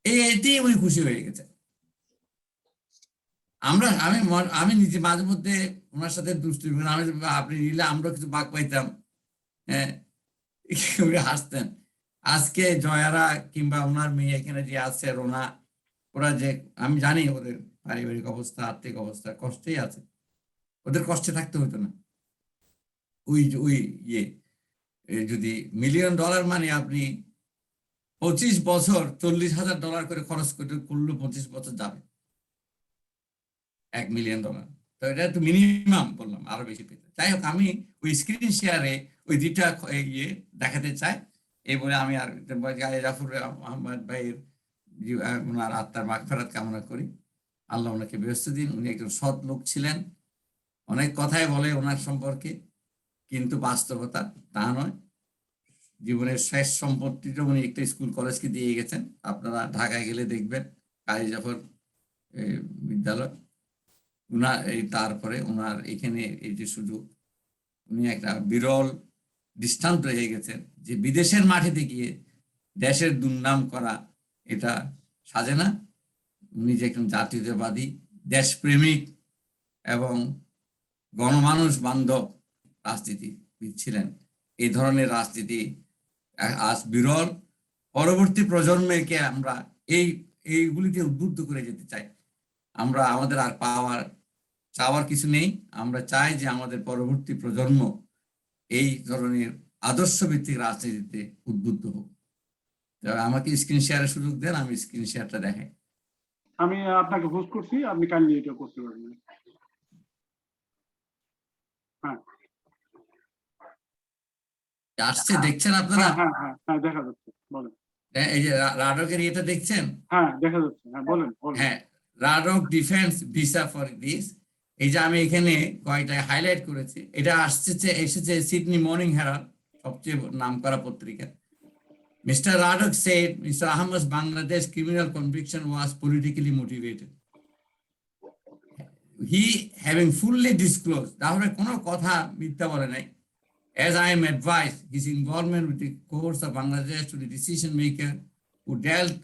এটি উনি খুশি হয়ে গেছে। আমি নিজে মাঝে মধ্যে ওনার সাথে দুষ্টি, আমি আপনি নিলে আমরা কিছু বাক পাইতাম, হ্যাঁ, হাসতেন। আজকে জয়ারা কিংবা ওনার মেয়ে এখানে যে আছে রোনা, ওরা যে, আমি জানি ওদের পারিবারিক অবস্থা, আর্থিক অবস্থা কষ্টেই আছে, ওদের কষ্টে থাকতে হতো না। ওই ইয়ে যদি $1 মিলিয়ন মানে আপনি 25 বছর $40,000 করে খরচ করলে 25 বছর যাবে $1 মিলিয়ন। তো এটা তো মিনিমাম বললাম, আরো বেশি পেতে। যাই হোক, আমি ওই স্ক্রিন শেয়ারে ওই দুইটা ইয়ে দেখাতে চাই। এই বলে আমি আর জাফর আহমদ ভাইয়ের ওনার আত্মার মাগফিরাত কামনা করি। আল্লাহ ওনাকে ব্যস্ত দিন। উনি একজন সৎ লোক ছিলেন, অনেক কথাই বলে ওনার সম্পর্কে, কিন্তু বাস্তবতা তা নয়। জীবনের শেষ সম্পত্তিটা উনি একটা স্কুল কলেজকে দিয়ে গেছেন। আপনারা ঢাকায় গেলে দেখবেন কাজী জাফর বিদ্যালয়, তারপরে ওনার এখানে এই যে সুযোগ, উনি একটা বিরল দৃষ্টান্ত হয়ে গেছেন যে বিদেশের মাটিতে গিয়ে দেশের দুর্নাম করা এটা সাজে না। উনি যে একজন জাতীয়তাবাদী, দেশপ্রেমিক এবং গণমানুষ বান্ধব রাজনীতিবিদ ছিলেন। এই ধরনের রাজনীতি আজ বিরল। পরবর্তী প্রজন্মকে আমরা এইগুলিতে উদ্বুদ্ধ করে যেতে চাই। আমরা আমাদের আর চাওয়ার কিছু নেই। আমরা চাই যে আমাদের পরবর্তী প্রজন্ম এই ধরনের আদর্শ ভিত্তিক রাজনীতিতে উদ্বুদ্ধ হোক। আমাকে স্ক্রিন শেয়ারের সুযোগ দেন, আমি স্ক্রিন শেয়ারটা দেখাই। আমি আপনাকে হোস্ট করছি, আপনি কাইন্ডলি এটা করতে পারবেন। হ্যাঁ, আসছে, দেখছেন আপনারা? হ্যাঁ হ্যাঁ হ্যাঁ দেখা যাচ্ছে, বলেন। এই যে রাডকের ইয়েটা দেখছেন? হ্যাঁ দেখা যাচ্ছে, হ্যাঁ বলেন বলেন। হ্যাঁ, রাডক ডিফেন্স ভিসা ফর দিস। এই যে আমি এখানে কয়টা হাইলাইট করেছি, এটা এসেছে সিডনি মর্নিং হেরাল্ড, সবচেয়ে নামকরা পত্রিকা। Mr. Radok said Mr. Ahmad's Bangladesh criminal conviction was politically motivated. He having fully disclosed, তাহলে কোনো কথা মিথ্যা বলে নাই, as I am advised, his involvement with the courts of Bangladesh to the decision maker who dealt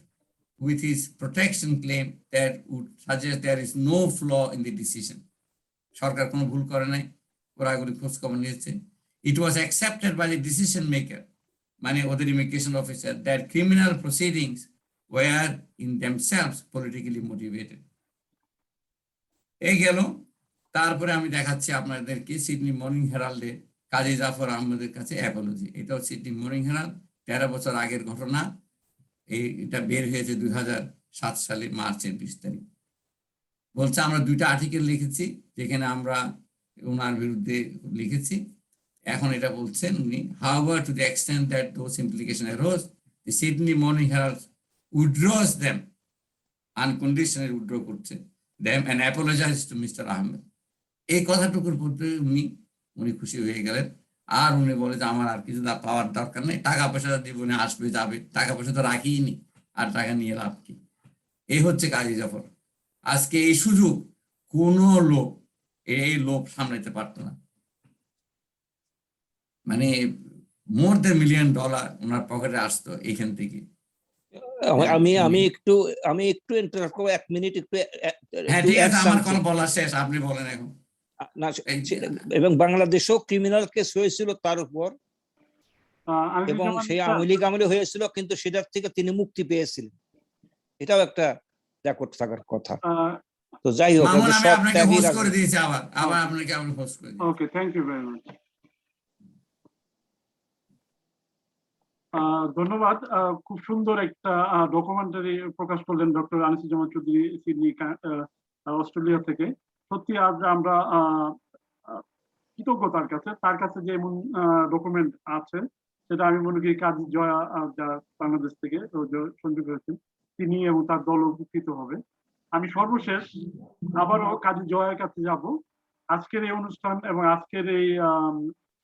with his protection claim that would suggest there is no flaw in the decision. সরকার কোনো ভুল করে নাই, ওরা এগুলি খোঁজ খবর নিয়েছে। It was accepted by the decision maker, মানে ওদের immigration officer, that criminal proceedings were in themselves politically motivated. এই গেল। তারপরে আমি দেখাচ্ছি আপনাদেরকে সিডনি মর্নিং হেরাল্ডে কাজী জাফর আহমদের কাছে অ্যাপোলজি। এটাও সিডনি মর্নিং হেরাল্ড, 13 বছর আগের ঘটনা। এটা বের হয়েছে 2007 সালে মার্চের 20 তারিখ। বলছে আমরা 2টা আর্টিকেল লিখেছি যেখানে আমরা ওনার বিরুদ্ধে লিখেছি। এখন এটা বলছেন উনি, however to the extent that those implications arose, the Sydney Morning Herald withdraws them, unconditionally withdraw করছে them and apologize to Mr. Ahmed. এই কথাটুকুর প্রতি উনি খুশি হয়ে গেলেন। আর উনি বলে যে আমার আর কিছু পাওয়ার দরকার নেই, টাকা পয়সা জীবনে আসবে যাবে, টাকা পয়সা তো রাখিনি, আর টাকা নিয়ে লাভ কি। এই হচ্ছে কাজী জাফর। আজকে এই সুযোগ কোন লোক এই লোভ সামলাতে পারতো না। মানে মোর দ্যান $1 মিলিয়ন ওনার পকেটে আসতো এইখান থেকে। আমি একটু ইন্টারাপ্ট করব 1 মিনিট একটু। হ্যাঁ ঠিক আছে, আমার কোন বলা শেষ, আপনি বলেন এখন। না, এবং বাংলাদেশেও ক্রিমিনাল কেস হয়েছিল তার উপর, এবং সেই আওয়ামী লীগ আমলে হয়েছিল, কিন্তু সেটার থেকে তিনি মুক্তি পেয়েছিলেন। এটাও একটা রেকর্ড থাকার কথা। তো যাই হোক, মামুন আমি আপনাকে হোস্ট করে দিয়েছি, আবার আপনাকে আমি হোস্ট করে দিয়েছি। ওকে, থ্যাংক ইউ ভেরি মাচ। ধন্যবাদ। খুব সুন্দর একটা ডকুমেন্টারি প্রকাশ করলেন doctor Anisuzzaman Chowdhury Sydney Australia থেকে। সত্যি আজ আমরা কৃতজ্ঞ তার কাছে যে এমন ডকুমেন্ট আছে, সেটা আমি মনে করি কাজী জয়া যা বাংলাদেশ থেকে সংযোগ হয়েছেন তিনি এবং তার দল উপকৃত হবে। আমি সর্বশেষ আবারও কাজী জয়ের কাছে যাব। আজকের এই অনুষ্ঠান এবং আজকের এই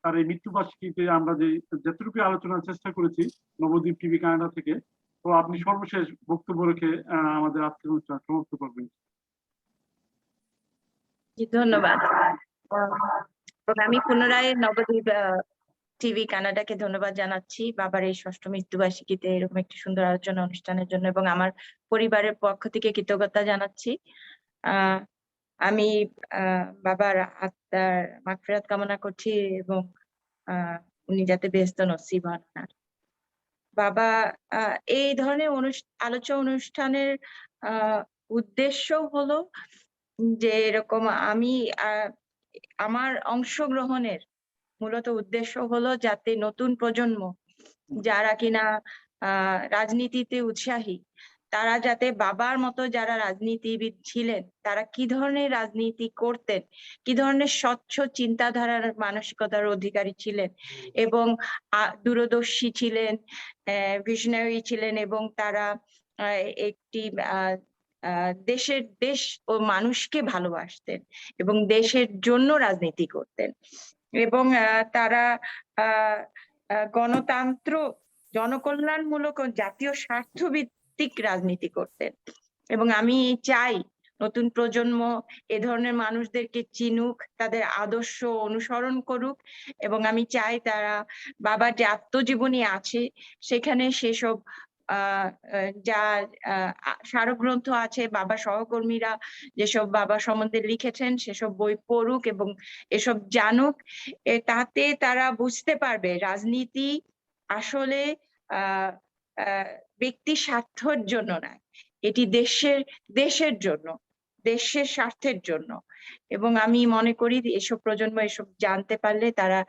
তার এই মৃত্যুবার্ষিকীতে আমরা যে যতটুকু আলোচনার চেষ্টা করেছি নবদ্বীপ টিভি কানাডা থেকে, তো আপনি সর্বশেষ বক্তব্য রেখে আমাদের আজকের অনুষ্ঠান সমাপ্ত করবেন। জি, ধন্যবাদ। তবে আমি পুনরায় নবদ্বীপ টিভি কানাডাকে ধন্যবাদ জানাচ্ছি বাবার এই ষষ্ঠ মৃত্যুবার্ষিকীতে এরকম একটি সুন্দর আলোচনা অনুষ্ঠানের জন্য, এবং আমার পরিবারের পক্ষ থেকে কৃতজ্ঞতা জানাচ্ছি। আমি বাবার আত্মার মাগফিরাত কামনা করছি এবং উনি যাতে বেহেশত নসিব হন। বাবা এই ধরনের আলোচনা অনুষ্ঠানের উদ্দেশ্য হলো যে এরকম আমি আমার অংশগ্রহণের মূলত উদ্দেশ্য হলো যাতে নতুন প্রজন্ম যারা কিনা রাজনীতিতে উৎসাহী, তারা যাতে বাবার মতো যারা রাজনীতিবিদ ছিলেন তারা কি ধরনের রাজনীতি করতেন, কি ধরনের স্বচ্ছ চিন্তাধারার মানসিকতার অধিকারী ছিলেন এবং দূরদর্শী ছিলেন, ভিশনারি ছিলেন, এবং তারা একটি দেশ ও মানুষকে ভালোবাসতেন এবং দেশের জন্য রাজনীতি করতেন, এবং তারা গণতন্ত্র, জনকল্যাণমূলক ও জাতীয় স্বার্থভিত্তিক রাজনীতি করতেন। এবং আমি চাই নতুন প্রজন্ম এ ধরনের মানুষদেরকে চিনুক, তাদের আদর্শ অনুসরণ করুক, এবং আমি চাই তারা বাবার যে আত্মজীবনী আছে সেখানে সেসব যা স্মারকগ্রন্থ আছে, বাবা সহকর্মীরা যেসব বাবা সম্বন্ধে লিখেছেন সেসব বই পড়ুক এবং এসব জানুক। তাতে তারা বুঝতে পারবে রাজনীতি আসলে ব্যক্তি স্বার্থের জন্য নয়, এটি দেশের জন্য, দেশের স্বার্থের জন্য। এবং আমি মনে করি এসব প্রজন্ম এসব জানতে পারলে তারা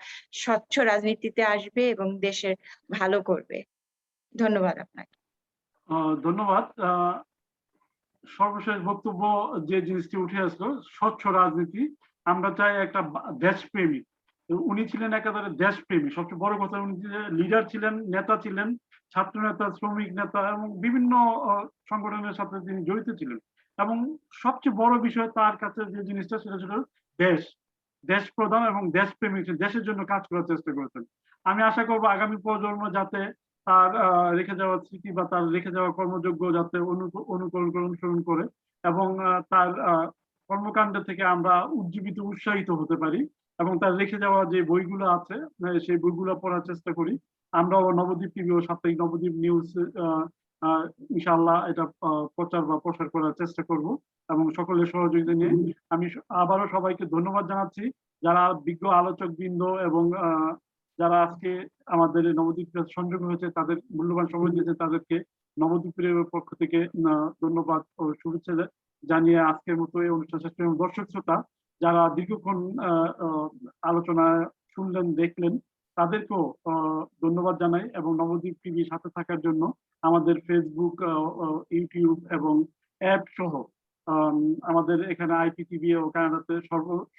স্বচ্ছ রাজনীতিতে আসবে এবং দেশের ভালো করবে। ধন্যবাদ আপনাকে। ধন্যবাদ। সর্বশেষ বক্তব্য যে জিনিসটি উঠে আসলো, স্বচ্ছ রাজনীতি। আমরা চাই একটা দেশপ্রেমী। উনি ছিলেন একেবারে দেশপ্রেমী। সবচেয়ে বড় কথা, উনি লিডার ছিলেন, নেতা ছিলেন, ছাত্র নেতা, শ্রমিক নেতা এবং বিভিন্ন সংগঠনের সাথে তিনি জড়িত ছিলেন। এবং সবচেয়ে বড় বিষয় তার কাছে যে জিনিসটা, সেটা ছিল দেশ প্রধান এবং দেশপ্রেমী, দেশের জন্য কাজ করার চেষ্টা করেছেন। আমি আশা করবো আগামী প্রজন্ম যাতে তার রেখে যাওয়া স্মৃতি বা তার রেখে যাওয়া কর্মযোগ্য যাতে অনুসরণ করে এবং তার কর্মকাণ্ড থেকে আমরা উজ্জীবিত, উৎসাহিত হতে পারি এবং তার রেখে যাওয়া যে বইগুলো আছে সেই বইগুলো পড়ার চেষ্টা করি। আমরাও নবদ্বীপ টিভি ও সাপ্তাহিক নবদ্বীপ নিউজ ইনশাআল্লাহ এটা প্রচার বা প্রসার করার চেষ্টা করব এবং সকলের সহযোগিতা নিয়ে। আমি আবারও সবাইকে ধন্যবাদ জানাচ্ছি, যারা বিজ্ঞ আলোচক বৃন্দ এবং যারা আজকে আমাদের নবদ্বীপ সংযোগ হয়েছে, তাদের মূল্যবান সময় দিয়েছে, তাদেরকে নবদ্বীপের পক্ষ থেকে ধন্যবাদ ও শুভেচ্ছা জানিয়ে আজকের মতো এই অনুষ্ঠান শেষ করলাম। দর্শক শ্রোতা যারা দীর্ঘক্ষণ আলোচনা শুনলেন, দেখলেন, তাদেরকেও ধন্যবাদ জানাই এবং নবদ্বীপ টিভির সাথে থাকার জন্য আমাদের ফেসবুক, ইউটিউব এবং অ্যাপ সহ আমাদের এখানে আইপিটিভি ও কানাডাতে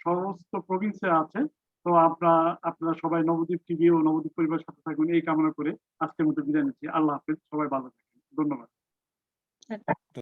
সমস্ত প্রভিন্সে আছে। তো আপনারা সবাই নবদ্বীপ টিভি ও নবদ্বীপ পরিবারের সাথে থাকুন এই কামনা করে আজকের মতো বিদায় নিচ্ছি। আল্লাহ হাফেজ, সবাই ভালো থাকুন। ধন্যবাদ।